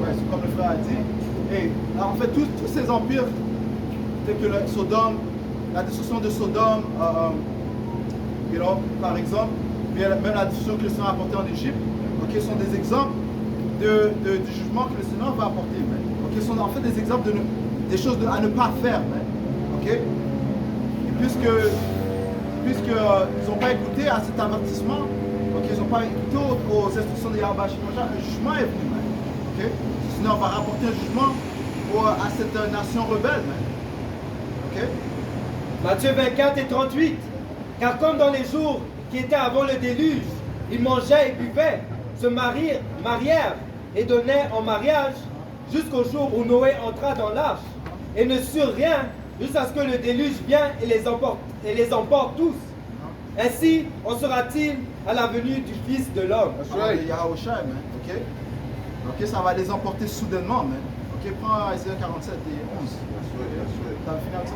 S1: Ouais, c'est comme le frère a dit. Et en fait, tous ces empires, tels que Sodome, la destruction de Sodome, par exemple, même la destruction que le Seigneur a apportée en Égypte, sont des exemples du jugement que le Seigneur va apporter. Sont en fait des exemples des choses à ne pas faire. Et puisque ils n'ont pas écouté à cet avertissement, ils n'ont pas écouté aux instructions de Yahweh Shemosha, le jugement est venu. Le Seigneur va rapporter un jugement à cette nation rebelle.
S3: Matthieu 24 et 38. Car comme dans les jours qui étaient avant le déluge, ils mangeaient et buvaient, se marièrent et donnaient en mariage jusqu'au jour où Noé entra dans l'arche, et ne surent rien jusqu'à ce que le déluge vienne et les emporte tous. Ainsi en sera-t-il à la venue du Fils de l'homme.
S1: Ça va les emporter soudainement. Prends Isaïe 47 et 11. T'as fini avec ça?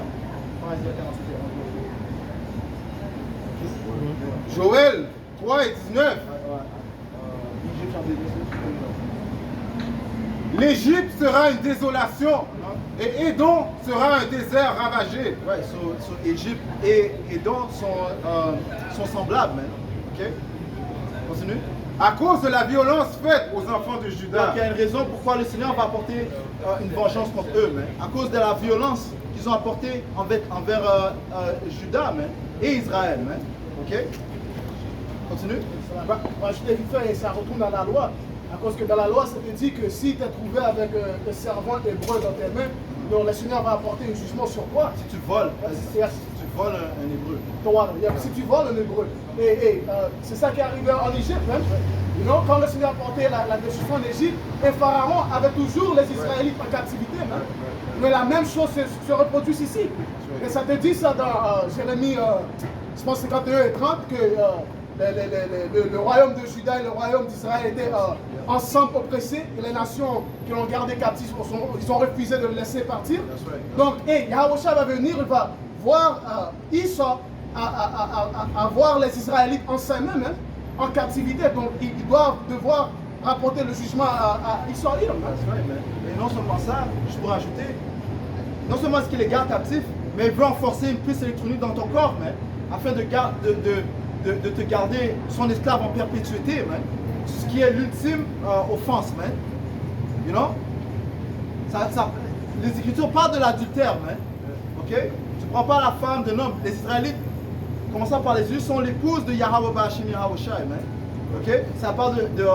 S1: Prends Isaïe 47 et 11.
S4: Joël 3 et 19. L'Égypte sera une désolation et Édom sera un désert ravagé.
S1: Ouais, Égypte et Édom sont semblables. Continue.
S4: À cause de la violence faite aux enfants de Juda.
S1: Donc il y a une raison pourquoi le Seigneur va apporter une vengeance contre eux. À cause de la violence qu'ils ont apportée envers Juda et Israël. Continue.
S2: Je t'ai vite fait et ça retourne dans la loi. À cause que dans la loi, ça te dit que si tu es trouvé avec un servant hébreu dans tes mains, donc le Seigneur va apporter un jugement sur toi.
S1: Si tu voles, un hébreu.
S2: Si tu voles un hébreu. Et c'est ça qui est arrivé en Égypte. Quand le Seigneur apportait la destruction en Égypte, et Pharaon avait toujours les Israélites en captivité. Mais la même chose se reproduit ici. Et ça te dit ça dans Jérémie, je pense 51 et 30, que le royaume de Juda et le royaume d'Israël étaient ensemble oppressés, et les nations qui l'ont gardé captif, ils ont refusé de le laisser partir. Donc, Yahweh va venir, il va voir Esau avoir les Israélites en ses mains, en captivité. Donc, ils doivent devoir rapporter le jugement à Israël.
S1: Et non seulement ça, je pourrais ajouter, non seulement est-ce qu'il les garde captifs, mais il veut enforcer une puce électronique dans ton corps, afin de te garder son esclave en perpétuité, ce qui est l'ultime offense. Les Écritures parlent de l'adultère. Tu ne prends pas la femme d'un homme. Les Israélites, commençant par les yeux, sont l'épouses de Yahweh Ba'Hashem Yahweh Shai. Ça parle de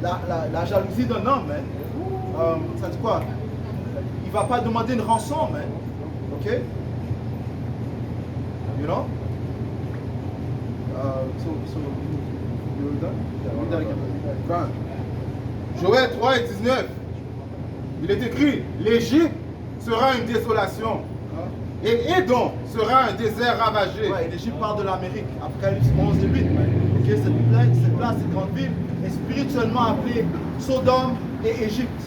S1: la jalousie d'un homme. Ça dit quoi? Il ne va pas demander une rançon.
S4: Joël 3 et 19. Il est écrit, l'Égypte sera une désolation et Édom sera un désert ravagé.
S1: Ouais, l'Égypte parle de l'Amérique, Apocalypse 11 et 8. Cette place, cette grande ville est spirituellement appelée Sodome et Égypte.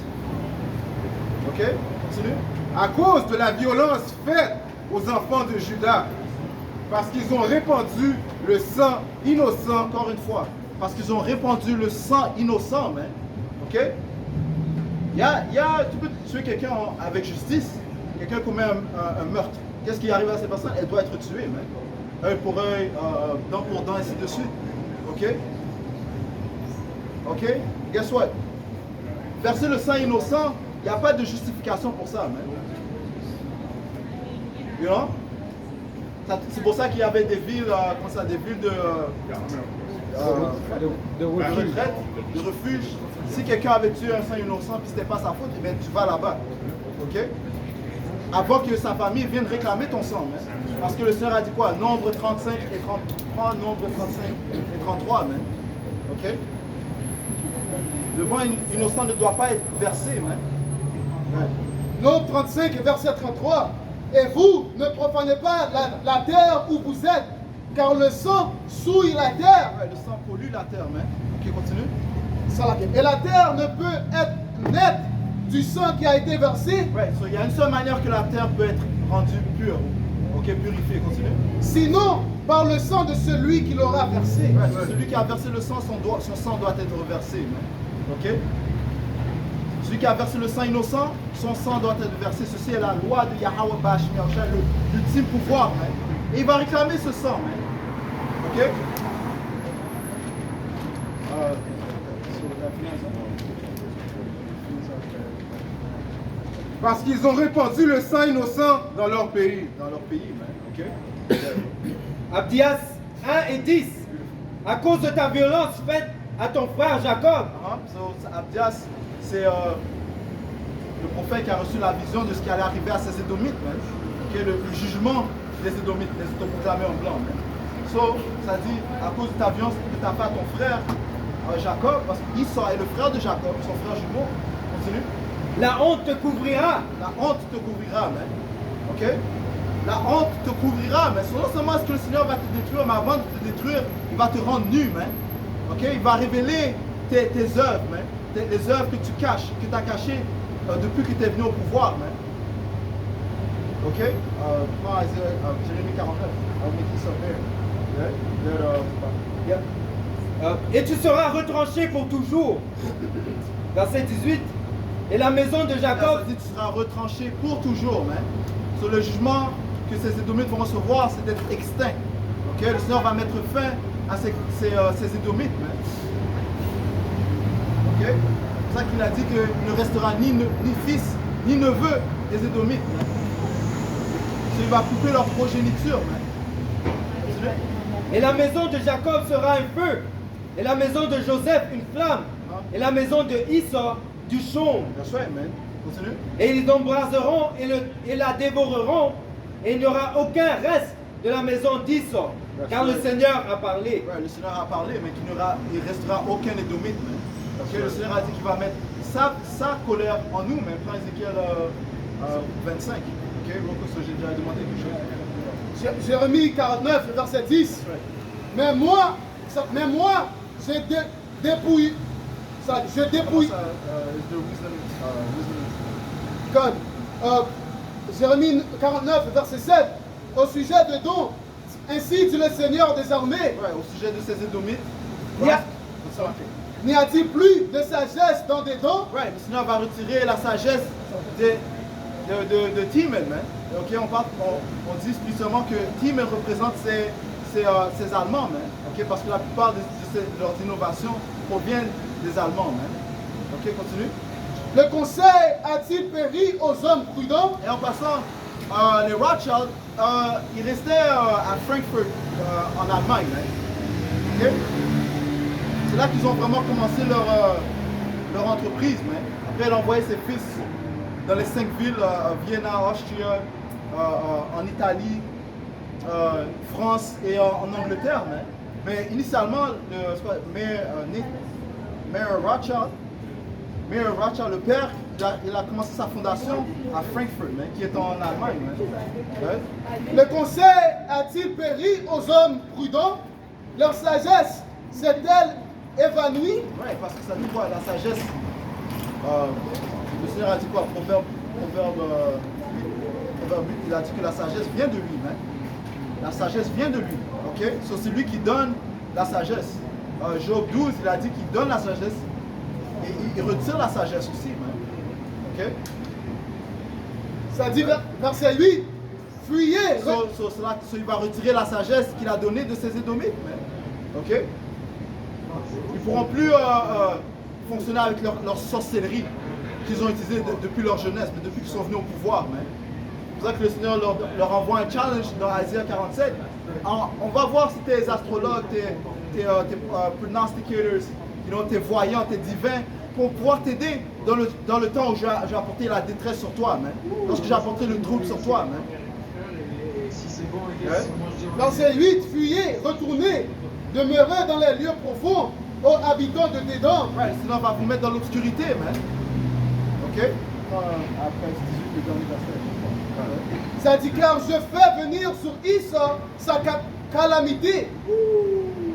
S1: Continue.
S4: À cause de la violence faite aux enfants de Juda, parce qu'ils ont répandu le sang innocent.
S1: Encore une fois, parce qu'ils ont répandu le sang innocent. Tu peux tuer quelqu'un avec justice, quelqu'un commet un meurtre. Qu'est-ce qui arrive à cette personne? Elle doit être tuée. Œil pour œil, dent pour dent, ainsi de suite. Guess what? Verser le sang innocent, il n'y a pas de justification pour ça. C'est pour ça qu'il y avait des villes, des villes de retraite, de refuge. Si quelqu'un avait tué un sang innocent et ce n'était pas sa faute, tu vas là-bas. avant que sa famille vienne réclamer ton sang. Man. Parce que le Seigneur a dit quoi? Nombre 35 et 33, nombre 35 et 33. Man. Ok? Le vin innocent ne doit pas être versé. Man. Ouais.
S2: Nombre 35 et verset 33. Et vous ne profanez pas la terre où vous êtes, car le sang souille la terre.
S1: Ouais, le sang pollue la terre. Man. Ok, continue.
S2: Et la terre ne peut être nette du sang qui a été versé.
S1: Ouais, so, il y a une seule manière que la terre peut être rendue pure. Ok, purifiée, continue.
S2: Sinon, par le sang de celui qui l'aura versé.
S1: Ouais, so, celui qui a versé le sang, son sang doit être reversé. Man. Ok? Celui qui a versé le sang innocent, son sang doit être versé. Ceci est la loi de Yahweh Bashmi l'ultime pouvoir. Man. Et il va réclamer ce sang. Man. Ok?
S4: Parce qu'ils ont répandu le sang innocent dans leur pays.
S1: Dans leur pays, man. Ok?
S3: Abdias 1 et 10. À cause de ta violence faite à ton frère Jacob.
S1: So, Abdias, c'est le prophète qui a reçu la vision de ce qui allait arriver à ces Édomites, man. Okay, le jugement des Édomites, les autoproclamés en blanc. Man. So, ça dit, à cause de ta violence que tu as fait à ton frère Jacob, parce qu'Issaü est le frère de Jacob, son frère jumeau. Continue.
S3: La honte te couvrira.
S1: La honte te couvrira, man. Ok? La honte te couvrira, mais non seulement est-ce que le Seigneur va te détruire, mais avant de te détruire, il va te rendre nu, man. Ok? Il va révéler tes œuvres, man. Les œuvres que tu caches, que tu as cachées depuis que tu es venu au pouvoir, man. Ok? Prends Jérémie 49. I'll make this up there.
S3: Et tu seras retranché pour toujours. Verset 18. Et la maison de Jacob.
S1: Ça dit, tu seras retranché pour toujours, man. Sur le jugement que ces Édomites vont recevoir, c'est d'être extinct. Ok? Le Seigneur va mettre fin à ces Édomites, man. Ok? C'est pour ça qu'il a dit qu'il ne restera ni fils, ni neveu des Édomites, man. Il va couper leur progéniture, man.
S3: Et la maison de Jacob sera un feu. Et la maison de Joseph une flamme. Et la maison de Issa du chaume.
S1: That's right, man. Continue.
S3: Et ils embraseront et la dévoreront. Et il n'y aura aucun reste de la maison d'Issa. Car le Seigneur a parlé.
S1: Ouais, le Seigneur a parlé, mais il ne restera aucun Édomite, man. Parce que le Seigneur a dit qu'il va mettre sa colère en nous, mais prends Ézéchiel 25. Ok, donc j'ai déjà demandé quelque chose.
S2: Jérémie 49, verset 10.
S1: Ouais.
S2: Mais moi, j'ai dépouillé. Je dépouille. God. Jérémie 49, verset 7. Au sujet de dons, ainsi dit le Seigneur des armées.
S1: Ouais, au sujet de ces Édomites.
S2: N'y a-t-il plus de sagesse dans des dons?
S1: Ouais, le Seigneur va retirer la sagesse de Timon, man. Ok, on dit explicitement que Timon représente ces Allemands, man. Ok, parce que la plupart de leurs innovations proviennent des Allemands, man. Ok, continue.
S2: Le conseil a-t-il péri aux hommes prudents?
S1: Et en passant, les Rothschild, ils restaient à Frankfurt, en Allemagne, man. Ok? C'est là qu'ils ont vraiment commencé leur entreprise, man. Après, elle envoyait ses fils dans les 5 villes, Vienna, Austria, en Italie, France et en Angleterre, man. Mais initialement, Mayor Rothschild, le père, il a commencé sa fondation à Frankfurt, man, qui est en Allemagne, man. Ouais.
S2: Le conseil a-t-il péri aux hommes prudents? Leur sagesse s'est-elle évanouie?
S1: Ouais, parce que ça dit quoi? La sagesse. Le Seigneur a dit quoi? Proverbe 8, il a dit que la sagesse vient de lui, man. La sagesse vient de lui, ok? So, c'est lui qui donne la sagesse. Job 12, il a dit qu'il donne la sagesse et il retire la sagesse aussi, man. Ok?
S2: Ça dit verset 8. Fuyez.
S1: So, il va retirer la sagesse qu'il a donnée de ses Édomites, man. Ok? Ils ne pourront plus fonctionner avec leur sorcellerie qu'ils ont utilisée depuis leur jeunesse, mais depuis qu'ils sont venus au pouvoir, man. C'est pour ça que le Seigneur leur envoie un challenge dans Isaiah 47. On va voir si tes astrologues, tes prognosticators, tes voyants, tes divins pour pouvoir t'aider dans le temps où j'ai apporté la détresse sur toi, man. Lorsque j'ai apporté le trouble sur toi, man.
S2: Verset 8, fuyez, retournez, demeurez dans les lieux profonds, ô habitants de Dédan.
S1: Ouais, sinon on va vous mettre dans l'obscurité, man. Ok?
S4: Après 18, le dernier verset.
S2: Ça dit, car je fais venir sur Issa sa calamité,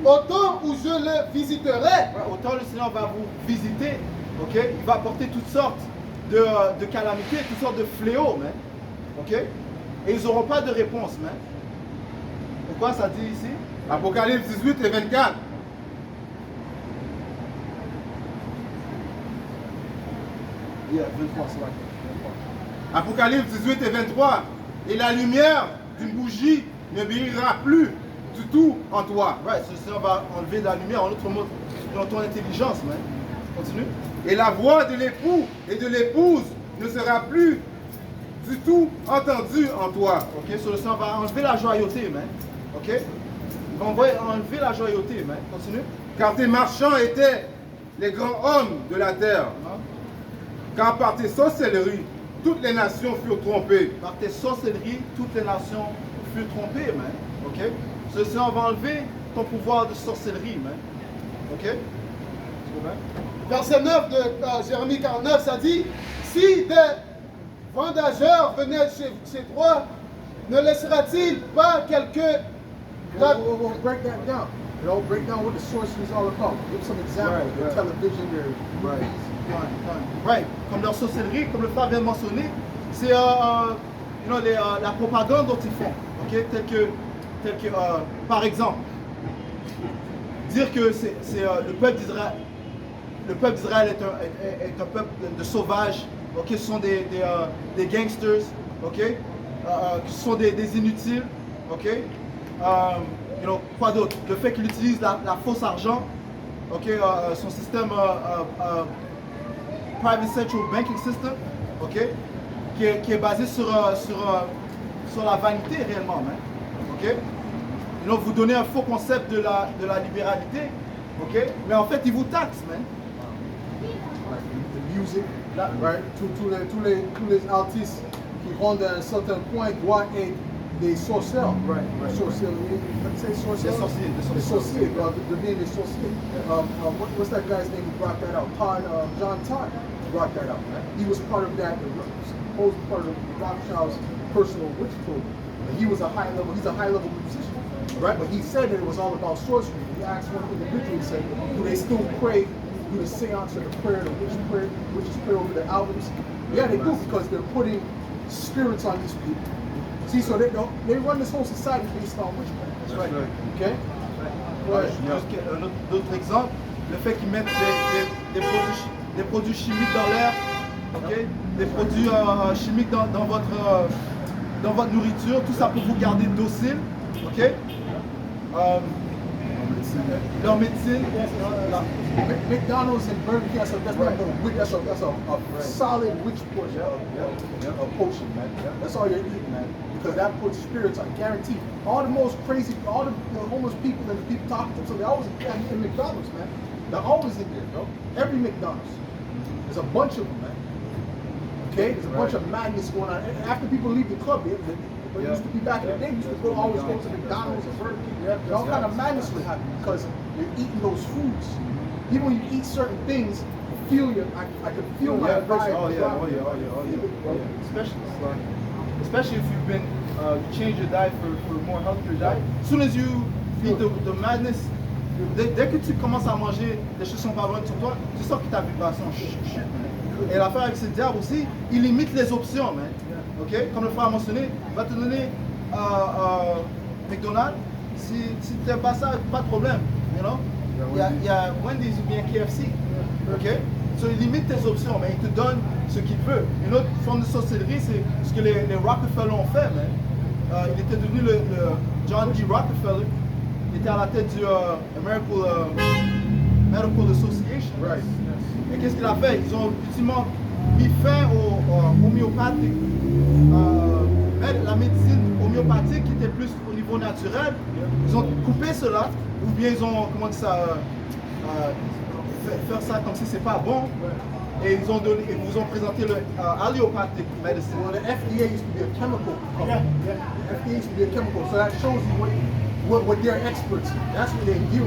S2: au temps où je le visiterai.
S1: Ouais, autant le Seigneur va vous visiter, ok? Il va apporter toutes sortes de calamités, toutes sortes de fléaux, man. Ok? Et ils n'auront pas de réponse, man. Pourquoi ça dit ici?
S4: Apocalypse 18 et 24.
S1: Yeah, 23, c'est vrai.
S4: Apocalypse 18 et 23. Et la lumière d'une bougie ne brillera plus du tout en toi.
S1: Ouais, le Seigneur va enlever de la lumière, en autre mot, dans ton intelligence, man. Continue.
S4: Et la voix de l'époux et de l'épouse ne sera plus du tout entendue en toi.
S1: Ok, so le Seigneur va enlever la joyauté, man. Ok? Il va enlever la joyauté, man. Continue.
S4: Car tes marchands étaient les grands hommes de la terre. Car par tes sorcelleries, toutes les nations furent trompées.
S1: Par tes sorcelleries, toutes les nations furent trompées, man. Ok? So le Seigneur va enlever ton pouvoir de sorcellerie, man. Ok?
S2: Verset 9 de Jérémie 49, ça dit, si des vendageurs venaient chez toi, ne laissera-t-il pas quelques...
S5: We'll break that down. You know, break down what the sorcery is all about. Give some examples. Their television, their movies.
S1: Right. Comme leur sorcellerie, comme le frère vient de mentionner, c'est la propagande dont ils font. Ok? Tel que par exemple, dire que c'est le peuple d'Israël. Le peuple d'Israël est un peuple de sauvages. Ok? Ce sont des gangsters. Ok? Ce sont des inutiles. Ok? Quoi d'autre? Le fait qu'il utilise la fausse argent. Ok? Son système Private Central Banking System, ok, qui est basé sur la vanité réellement, man. Ok. Donc vous donnez un faux concept de la libéralité, ok, mais en fait ils vous taxent, man.
S5: The music, right? Tous les artistes qui rendent à un certain point doivent être des sorciers.
S1: Right.
S5: Sorciers. Say sorciers.
S1: Des sorciers.
S5: Devenir des sorciers. What's that guy's name who brought that out? John Todd brought that out. He was part of that, supposed part of Rothschild's personal witch program. And he's a high level musician, right? But he said that it was all about sorcery. He asked one individual, he said, do they still pray, do the seance or the prayer, the witches pray over the albums? Yeah, they do, because they're putting spirits on these people. See, so they run this whole society based on witchcraft.
S1: That's right.
S5: Okay?
S1: Ouais, d'autres exemples, le fait qu'ils mettent des produits chimiques dans l'air, okay? Des produits chimiques dans votre nourriture, tout ça pour vous garder docile, ok? Leur médecine.
S5: McDonald's and Burger King, that's a solid witch portion of potion, man. That's all you're eating, man. Because that puts spirits on, guaranteed. All the most crazy, all the homeless people and the people talking to them, so they're always in McDonald's, man. They're always in there, bro. Every McDonald's. There's a bunch of them, man. Okay? There's a bunch of madness going on. And after people leave the club, it used to be back in the day, used to always go to McDonald's or Burger King. All kind of madness would happen because you're eating those foods. Even when you eat certain things, you feel I could feel my vibe.
S1: Oh yeah. Especially if you've been change your diet for a more healthier diet. As soon as you eat the madness, dès que tu commences à manger des choses qui sont pas bonnes sur toi, tu sens que ta vibration chute. Et l'affaire avec ce diable aussi, il limite les options, man. Ok? Comme le frère a mentionné, il va te donner McDonald's. Si tu n'aimes pas ça, pas de problème. You know? Il y a Wendy's ou bien KFC. Ok? So, il limite tes options, mais il te donne ce qu'il veut. Une autre forme de sorcellerie, c'est ce que les Rockefeller ont fait, man. Il était devenu le John D. Rockefeller. Il était à la tête du Medical Association.
S5: Right.
S1: Et qu'est-ce qu'il a fait? Ils ont ultimement mis fin au homéopathique. La médecine homéopathique qui était plus au niveau naturel. Ils ont coupé cela, ou bien ils ont, comment dire ça, faire ça comme si c'est pas bon. Et ils vous ont présenté le allopathic medicine.
S5: Well, the FDA used to be a chemical company. The FDA used to be a chemical, so that shows you what they're experts in. That's what they do.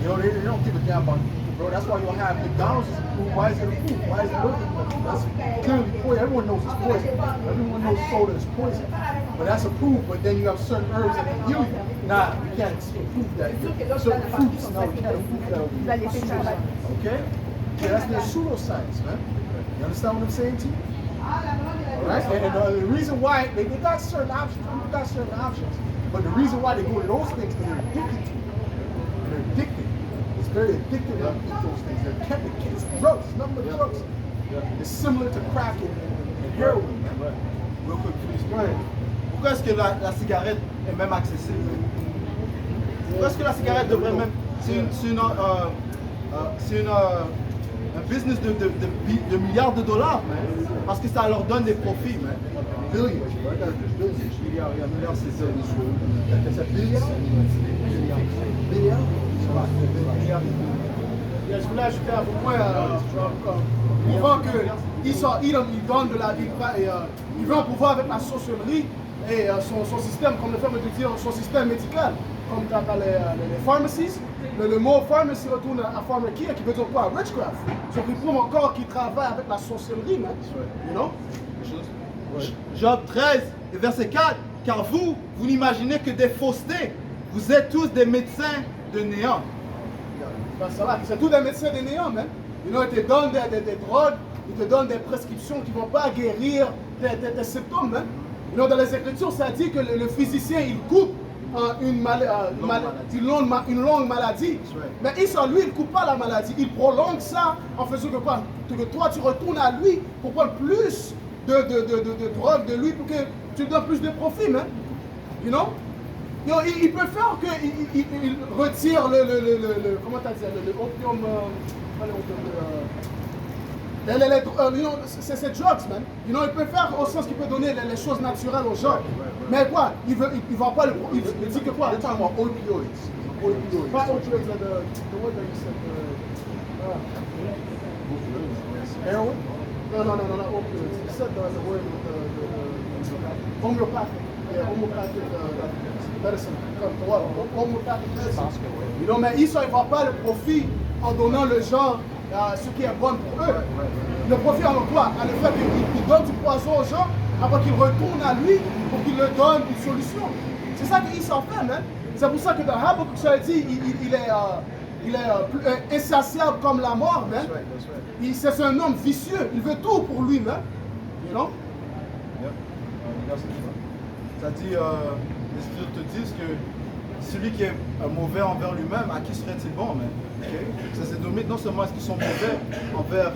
S5: You know, they don't give a damn about people, bro. That's why you'll have McDonald's is approved. Why is it approved? Why is it working? That's clearly poison. Everyone knows it's poison. Everyone knows soda is poison. But that's approved, but then you have certain herbs that can heal you. Nah, we can't prove that. Certain fruits, no, we can't prove that. Okay? Yeah, that's their pseudoscience, man. You understand what I'm saying to you? Alright? And the reason why, they got certain options. People got certain options. But the reason why they go to those things is because they're addicted to it. They're addicted. It's very addictive to eat those things. They're chemicals. It's drugs. It's nothing but drugs. It's similar to crack and heroin, man.
S1: Real quick, please. Pourquoi est-ce que la cigarette est même accessible? Pourquoi est-ce que la cigarette devrait même... C'est un business de milliards de dollars, man. Parce que ça leur donne des profits, man.
S5: Billions, right?
S1: Milliards, c'est ça.
S5: It's a billion? Billion?
S2: Je voulais ajouter à vos points, prouvant que Esau Edom, il donne de la vie, il veut un pouvoir avec la sorcellerie et son système, comme le fait de dire, son système médical, comme quand les pharmacies, le mot pharmacy retourne à pharmakia, qui veut dire quoi? Witchcraft. Donc il prouve encore qu'il travaille avec la sorcellerie, man. You know?
S1: Job 13, et verset 4. Car vous n'imaginez que des faussetés. Vous êtes tous des médecins de néant.
S2: Ben, ça va, c'est tout des médecins de néant, man. You know, ils te donnent des drogues, ils te donnent des prescriptions qui ne vont pas guérir tes symptômes, man. You know, dans les Écritures, ça dit que le physicien, il coupe une longue maladie. Mais Esau, lui, il ne coupe pas la maladie. Il prolonge ça en faisant que quoi? Que toi, tu retournes à lui pour prendre plus de drogue de lui pour que tu lui donnes plus de profit, man. You know? Il peut faire qu'il retire comment t'as dit, le opium, c'est drugs, man. You know, il peut faire au sens qu'il peut donner les choses naturelles aux gens. Mais quoi? Il va pas il dit que quoi?
S5: They're talking about opioids. Opioids.
S2: Pas opioids, the word that you said.
S5: Heroin?
S2: No, not opioids. You said the word with the homeopathic. Yeah, homeopathic medicine. Homeopathic medicine. You know, mais Esau, il ne voit pas le profit en donnant le gens ce qui est bon pour eux. Le profit en quoi? À le fait qu'il donne du poison aux gens avant qu'ils retournent à lui pour qu'il leur donne une solution. C'est ça qu'Esau fait, man. C'est pour ça que dans Habakkuk, ça dit, il est insatiable comme la mort, man. C'est un homme vicieux. Il veut tout pour lui, man. You know?
S1: Ça dit, les Écritures te disent que celui qui est mauvais envers lui-même, à qui serait-il bon, man? Okay? Ça c'est nommé, non seulement est-ce qu'ils sont mauvais envers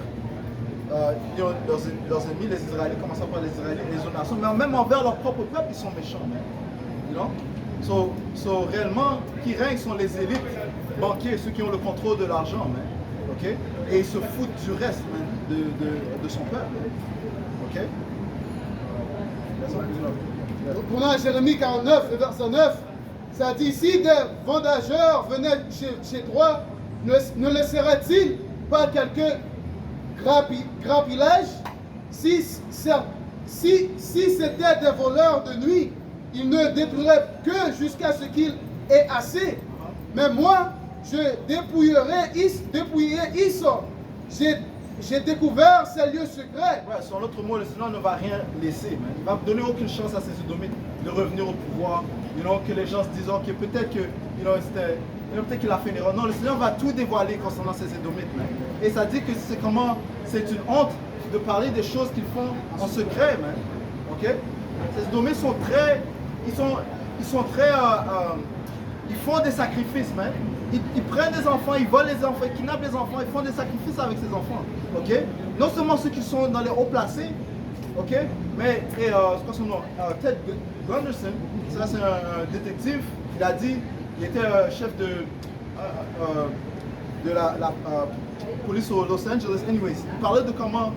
S1: leurs ennemis, les Israélites, commençant par les Israélites, les autres nations, mais même envers leur propre peuple, ils sont méchants, man. You know? So réellement, qui règnent sont les élites banquiers, ceux qui ont le contrôle de l'argent, man. Okay? Et ils se foutent du reste, man, de son peuple. Ok?
S2: Tournant à Jérémie 49, le verset 9, ça dit, si des vendageurs venaient chez toi, ne laisserait-il pas quelques grappillage? Si c'était des voleurs de nuit, ils ne détruiraient que jusqu'à ce qu'il ait assez. Mais moi, je dépouillerai Esau. J'ai découvert ses lieux secrets.
S1: Ouais, sur l'autre mot, le Seigneur ne va rien laisser. Man. Il va donner aucune chance à ces Édomites de revenir au pouvoir. You know, que les gens se disent, ok, peut-être que, peut-être qu'il a fait une erreur. Non, le Seigneur va tout dévoiler concernant ces Édomites. Man. Et ça dit que c'est une honte de parler des choses qu'ils font en secret, man. Ok? Ces Édomites sont très, ils font des sacrifices, man. Ils prennent des enfants, ils volent les enfants, ils kidnappent les enfants, ils font des sacrifices avec ces enfants. Ok? Non seulement ceux qui sont dans les hauts placés, ok? Mais, c'est quoi son nom? Ted Gunderson, ça c'est un détective, il a dit, il était chef de la police au Los Angeles. Anyways, il parlait de comment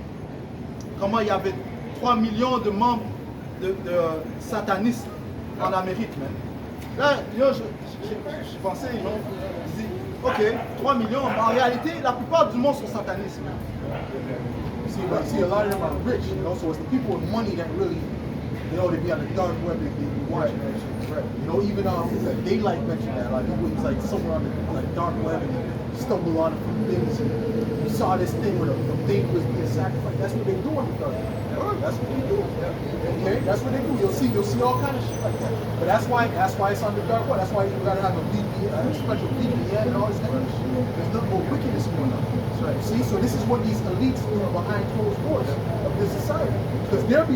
S1: il y avait 3 millions de membres de satanistes en Amérique, man. Là, je pensais, Ok, 3 millions, mais en réalité, la plupart du monde sont satanistes.
S5: See, a lot of them are rich, you know, so it's the people with money that really, you know, they be on the dark web, they be watching that shit. Right. You know, even Daylight mentioned that, like, he was like somewhere on the dark web and he stumbled on things and he saw this thing where the baby was being sacrificed. That's what they do on the dark web. That's what they do. Okay, that's what they do. You'll see all kind of shit like that. But that's why it's on the dark web. That's why you gotta have a VPN, a special VPN and all this kind of shit. There's nothing but wickedness going on. Right. See, so this is what these elites do behind closed doors of this society. Because they're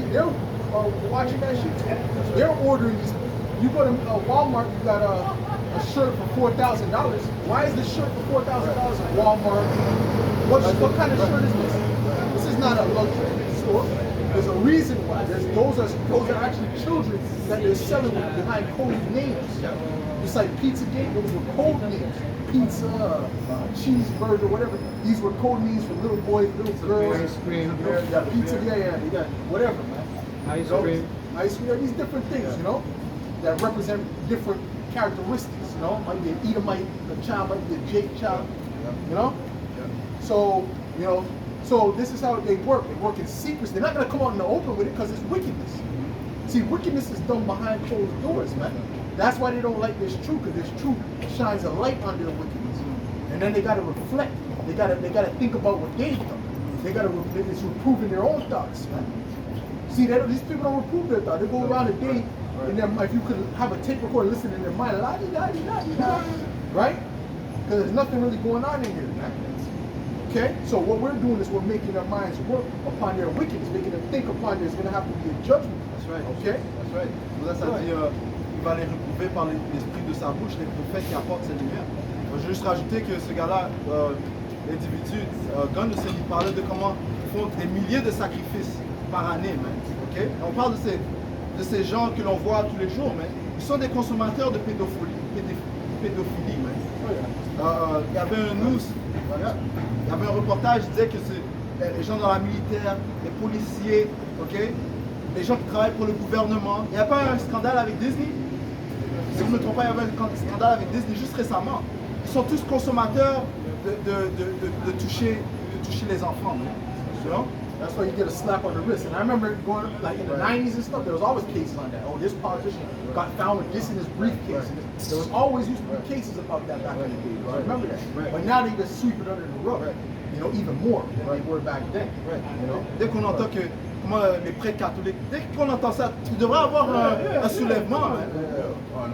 S5: watching that shit too. They're ordering these. You go to Walmart, you got a shirt for $4,000. Why is this shirt for $4,000 at Walmart? What kind of shirt is this? This is not a luxury store. There's a reason why. Those are actually children that they're selling behind code names. It's like Pizzagate, those were code names. Pizza, cheeseburger, whatever. These were code names for little boys, little girls.
S4: Ice cream.
S5: Yeah, pizza, yeah, they got whatever, man.
S4: Ice cream.
S5: Ice cream, these different things, you know, that represent different characteristics, you know. Might be an Edomite, a child might be a Jake child, you know. So, you know, so this is how they work. They work in secrets. They're not gonna come out in the open with it because it's wickedness. See, wickedness is done behind closed doors, man. That's why they don't like this truth, because this truth shines a light on their wickedness. And then they gotta reflect. They gotta think about what they've done. It's reproving their own thoughts, man. See, these people don't reprove their thoughts. They go around a day, and then if you could have a tape recorder listening in their mind, right? Because there's nothing really going on in here, man. Okay? So what we're doing is we're making their minds work upon their wickedness, making them think upon there's gonna have to be a judgment.
S1: That's right.
S5: Okay?
S1: That's right. Là, ça dit, il va les reprouver par l'esprit de sa bouche, les prophètes qui apportent cette lumière. Je veux juste rajouter que ce gars-là, l'individu, Gunn, il parlait de comment ils font des milliers de sacrifices par année, même. Okay? On parle de ces gens que l'on voit tous les jours, mais ils sont des consommateurs de pédophilie, même. Il y avait un news, il y avait un reportage qui disait que c'est les gens dans la militaire, les policiers, ok, les gens qui travaillent pour le gouvernement. Il n'y a pas un scandale avec Disney? Si je ne me trompe pas, il y avait un scandale avec Disney juste récemment. Ils sont tous consommateurs de toucher les enfants. You know?
S5: That's why you get a slap on the wrist. And I remember going, like in the 90s and stuff, there was always cases on that. Oh, this politician got found with this in his briefcase. There was always used to be cases about that back in the day. I remember that. But now they just sweep it under the rug. You know, even more than they were back then. You know?
S1: Dès qu'on entend que comment les prêtres catholiques, dès qu'on entend ça, il devrait avoir un soulèvement.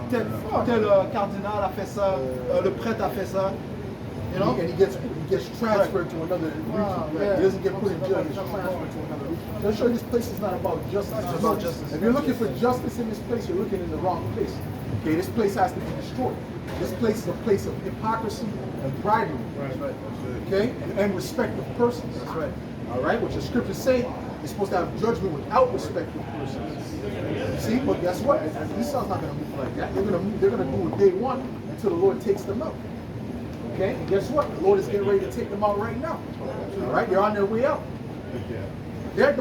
S1: Tel cardinal a fait ça, le prêtre a fait ça. You know?
S5: And he gets transferred to another region. He doesn't get put in jail, he gets transferred to another region. I'll show you this place is not about justice.
S1: It's about justice.
S5: If you're looking for justice in this place, you're looking in the wrong place. Okay, this place has to be destroyed. This place is a place of hypocrisy and bribery.
S1: Right.
S5: Okay? And respect of persons.
S1: That's right.
S5: All right? What your scriptures say, you're supposed to have judgment without respect of persons. See? But guess what? Esau's not going to move like that. They're going to do it day one until the Lord takes them out. Okay, and guess what? The Lord is getting ready to take them out right now. All right, they're on their way out. They're at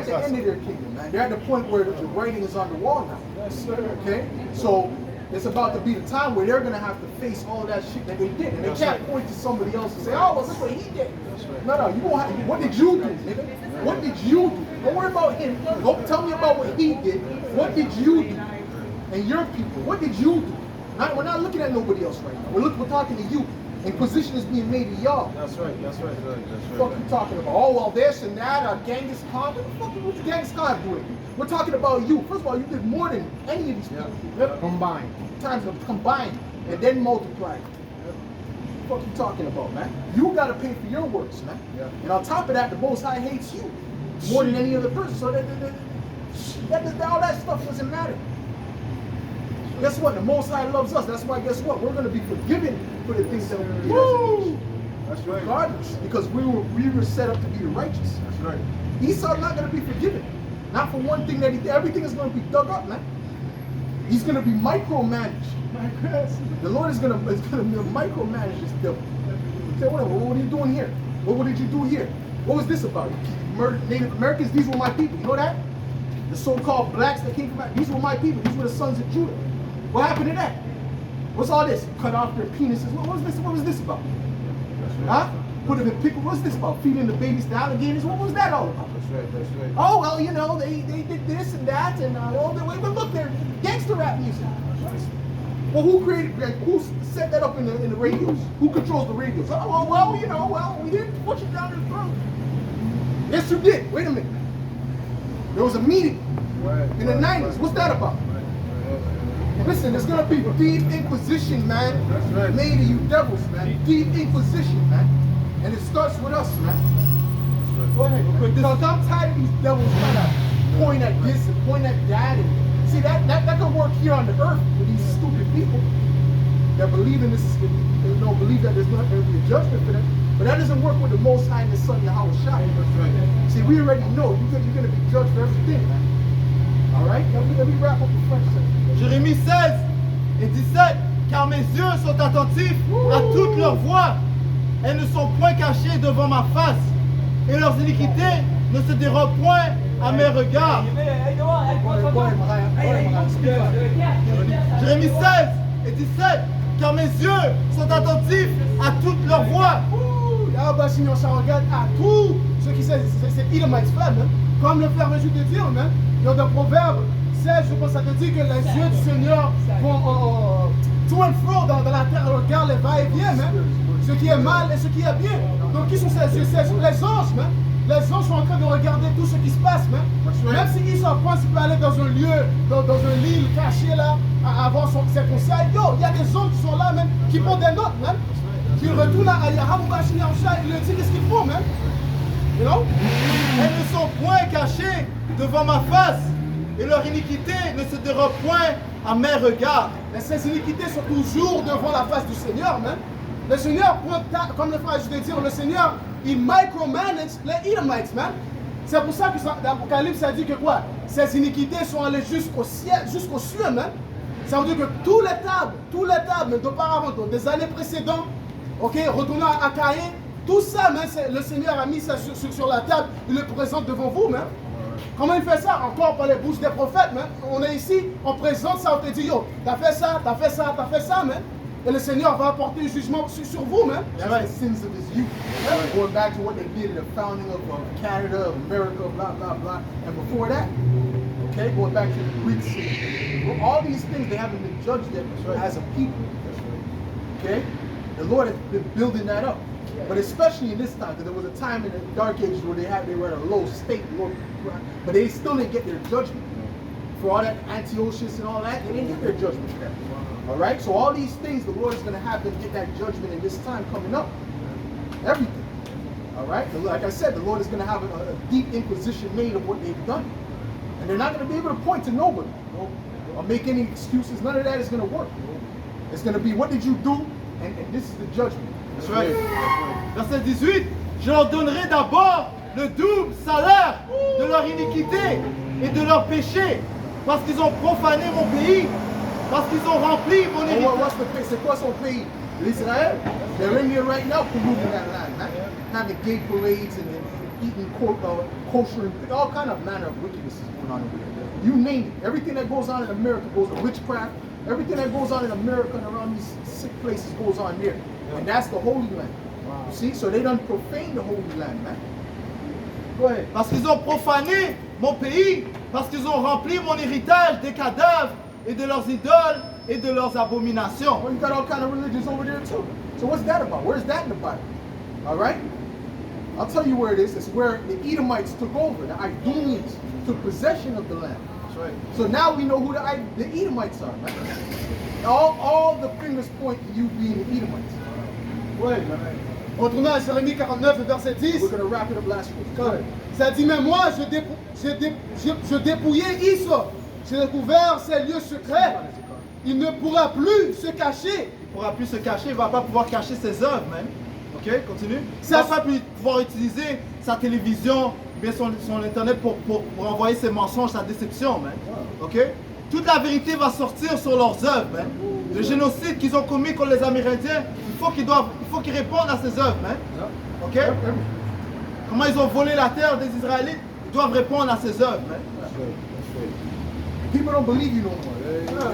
S5: the end of their kingdom, man. They're at the point where the writing is on the wall now. Okay, so it's about to be the time where they're going to have to face all that shit that they did, and they can't point to somebody else and say, "Oh, well, this is what he did." No, you won't have. What did you do, nigga? What did you do? Don't worry about him. Don't tell me about what he did. What did you do? And your people, what did you do? We're not looking at nobody else right now. We're talking to you. Inquisition is being made to y'all.
S1: That's right.
S5: What the fuck you talking about? Oh, well, this and that, Genghis Khan. What the fuck was Genghis Khan doing? We're talking about you. First of all, you did more than any of these people. Yep.
S4: Combined.
S5: Times of combined and then multiplied. What the fuck you talking about, man? You gotta pay for your works, man.
S1: Yeah.
S5: And on top of that, the Most High hates you more than any other person. So all that stuff doesn't matter. Guess what? The Most High loves us. That's why, guess what? We're going to be forgiven for the things that we did. Woo!
S1: That's right.
S5: Regardless, because we were set up to be the righteous.
S1: That's right.
S5: Esau's not going to be forgiven. Not for one thing that he did. Everything is going to be dug up, man. He's going to be micromanaged. The Lord is going to micromanage this devil. Say, what are you doing here? What did you do here? What was this about? You murdered Native Americans? These were my people. You know that? The so-called blacks that came from, these were my people. These were the sons of Judah. What happened to that? What's all this? Cut off their penises. What was this? What was this about? Huh? Put them in pickle. What's this about? Feeding the babies to alligators. What was that all about?
S4: That's right.
S5: Oh, well, you know, they did this and that, and all the way. But look, they're gangster rap music. Well, who set that up in the radios? Who controls the radios? Oh, well, you know, we didn't push it down their throat. Yes, you did. Wait a minute. There was a meeting in the 90s. What's that about? Listen, there's gonna be deep inquisition, man. Made of you devils, man. Deep inquisition, man. And it starts with us, man. Go ahead. Because I'm tired of these devils trying to point at this and point at that. And see, that can work here on the earth with these stupid people that believe in this, believe that there's not going to be a judgment for them. But that doesn't work with the Most High and His Son, Yahweh Shai. See, we already know you're going to be judged for everything, man. All right? Let me wrap up the French sentence.
S1: Jérémie 16 et 17, car mes yeux sont attentifs à toutes leurs voies. Elles ne sont point cachées devant ma face, et leurs iniquités ne se dérobent point à mes regards. Jérémie 16 et 17, car mes yeux sont attentifs à toutes leurs voies.
S5: Ça regarde à tout ce qui c'est Edomites fan, hein? Comme le frère Régis de dire, hein? Dans le proverbe 16, je pense que ça te dit que les yeux du Seigneur vont to and fro dans la terre, regardent les va-et-vient, hein? Ce qui est mal et ce qui est bien. Donc qui sont ces yeux? C'est les anges, hein? Les anges sont en train de regarder tout ce qui se passe, hein? Même s'ils sont principaux aller dans un lieu, dans un lit caché là, à avoir ses conseils, il y a des anges qui sont là, même, qui font des notes, hein? Qui retournent à Yahweh Bashini Yahushua, ils leur disent qu'est-ce qu'ils font, hein? You know?
S1: Elles ne sont point cachées devant ma face, et leur iniquité ne se dérobe point à mes regards.
S5: Mais ces iniquités sont toujours devant la face du Seigneur, hein? Le Seigneur, comme le frère je vais dire, le Seigneur, il micromanage les Edomites, man. C'est pour ça que l'Apocalypse a dit que quoi? Ces iniquités sont allées jusqu'au ciel, jusqu'aux cieux, man. Ça veut dire que tous les tables d'auparavant, des années précédentes, ok, retournant à Caïn, tout ça, man, le Seigneur a mis ça sur la table, il le présente devant vous, man. Comment il fait ça? Encore par les bouches des prophètes, man. On est ici, on présente ça, on te dit, yo, t'as fait ça, man. Et le Seigneur va apporter un jugement sur vous, man.
S1: That's right.
S5: The sins of his youth. Going back to what they did in the founding of Canada, of America, blah, blah, blah. And before that, okay, going back to the Greeks. All these things, they haven't been judged yet as a people. Okay? The Lord has been building that up. But especially in this time, because there was a time in the Dark Ages where they were at a low state, but they still didn't get their judgment. For all that Antiochus and all that, they didn't get their judgment for that. All right? So all these things, the Lord is going to have them get that judgment in this time coming up. Everything. All right? Like I said, the Lord is going to have a deep inquisition made of what they've done. And they're not going to be able to point to nobody, or make any excuses. None of that is going to work. It's going to be, what did you do? And this is the judgment.
S1: That's right. Verset 18, je leur donnerai d'abord le double salaire de leur iniquité et de leur péché, parce qu'ils ont profané mon pays, parce qu'ils ont rempli mon héritage.
S5: C'est quoi son pays? L'Israël? They're in there right now polluting that land, man. Having gay parades and eating kosher, all kind of manner of wickedness is going on over there. You name it. Everything that goes on in America goes to witchcraft. Everything that goes on in America and around these sick places goes on there. And that's the Holy Land. Wow. You see? So they done profane the Holy Land, man. Go ahead.
S1: Parce qu'ils ont profané mon pays, parce qu'ils ont rempli mon héritage des cadavres et de leurs idoles et de leurs abominations.
S5: Well, you got all kind of religions over there too. So what's that about? Where's that in the Bible? All right? I'll tell you where it is. It's where the Edomites took over. The Idumeans took possession of the land.
S1: That's right.
S5: So now we know who the Edomites are, right? All the fingers point to you being the Edomites.
S2: Ouais. Retournons à Jérémie 49, verset 10.
S5: We're going to wrap it up last week.
S2: Ça dit, mais moi, je dépouillais Isra. J'ai découvert ses lieux secrets. Il ne pourra plus se cacher.
S1: Il ne pourra plus se cacher, il ne va pas pouvoir cacher ses œuvres même. Ok, continue. Il ne va pas pouvoir utiliser sa télévision, bien son internet pour envoyer ses mensonges, sa déception même. Ok. Toute la vérité va sortir sur leurs œuvres même. Le génocide qu'ils ont commis contre les Amérindiens, il faut qu'ils répondent à ces œuvres même. Ok. Comment ils ont volé la terre des Israélites, ils doivent répondre à ces œuvres même.
S5: People don't believe you no more.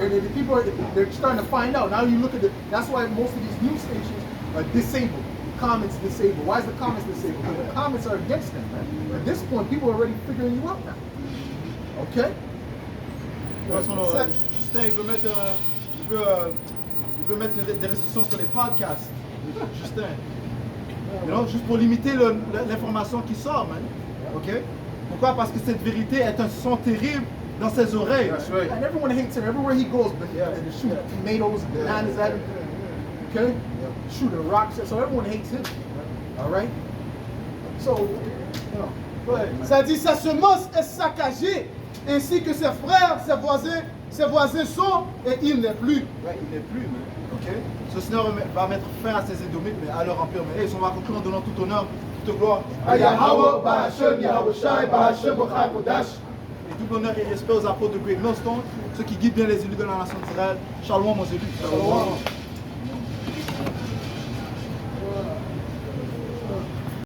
S5: The people they're starting to find out. Now you look at that's why most of these news stations are disabled. Comments disabled. Why is the comments disabled? Because the comments are against them, man. At this point, people are already figuring you out now. Okay?
S1: Justin, il veut mettre des restrictions sur les podcasts. Justin. You know, juste pour limiter l'information qui sort, man. Ok? Pourquoi? Parce que cette vérité est un son terrible dans ses oreilles.
S5: That's right. And everyone hates him. Everywhere he goes, but they shoot tomatoes and bananas at him. Okay? Shooting rocks. So everyone hates him. All right? So, you know, go ahead, man.
S2: Ça dit sa semence est saccagée, ainsi que ses frères, ses voisins sont, et il n'est plus.
S1: Ouais, il n'est plus, man. Ok? Ce Seigneur va mettre fin à ces Édomites, mais à leur empire. Mais on va conclure en donnant tout honneur, toute gloire.
S2: À Yahweh, Bahashem, Yahushai, Bahashem, Bokha, Kodash.
S1: Et double honneur et respect aux apôtres de Great Millstone, ceux qui guident bien les élus de la nation d'Israël. Shalom aux élus.
S2: Shalom.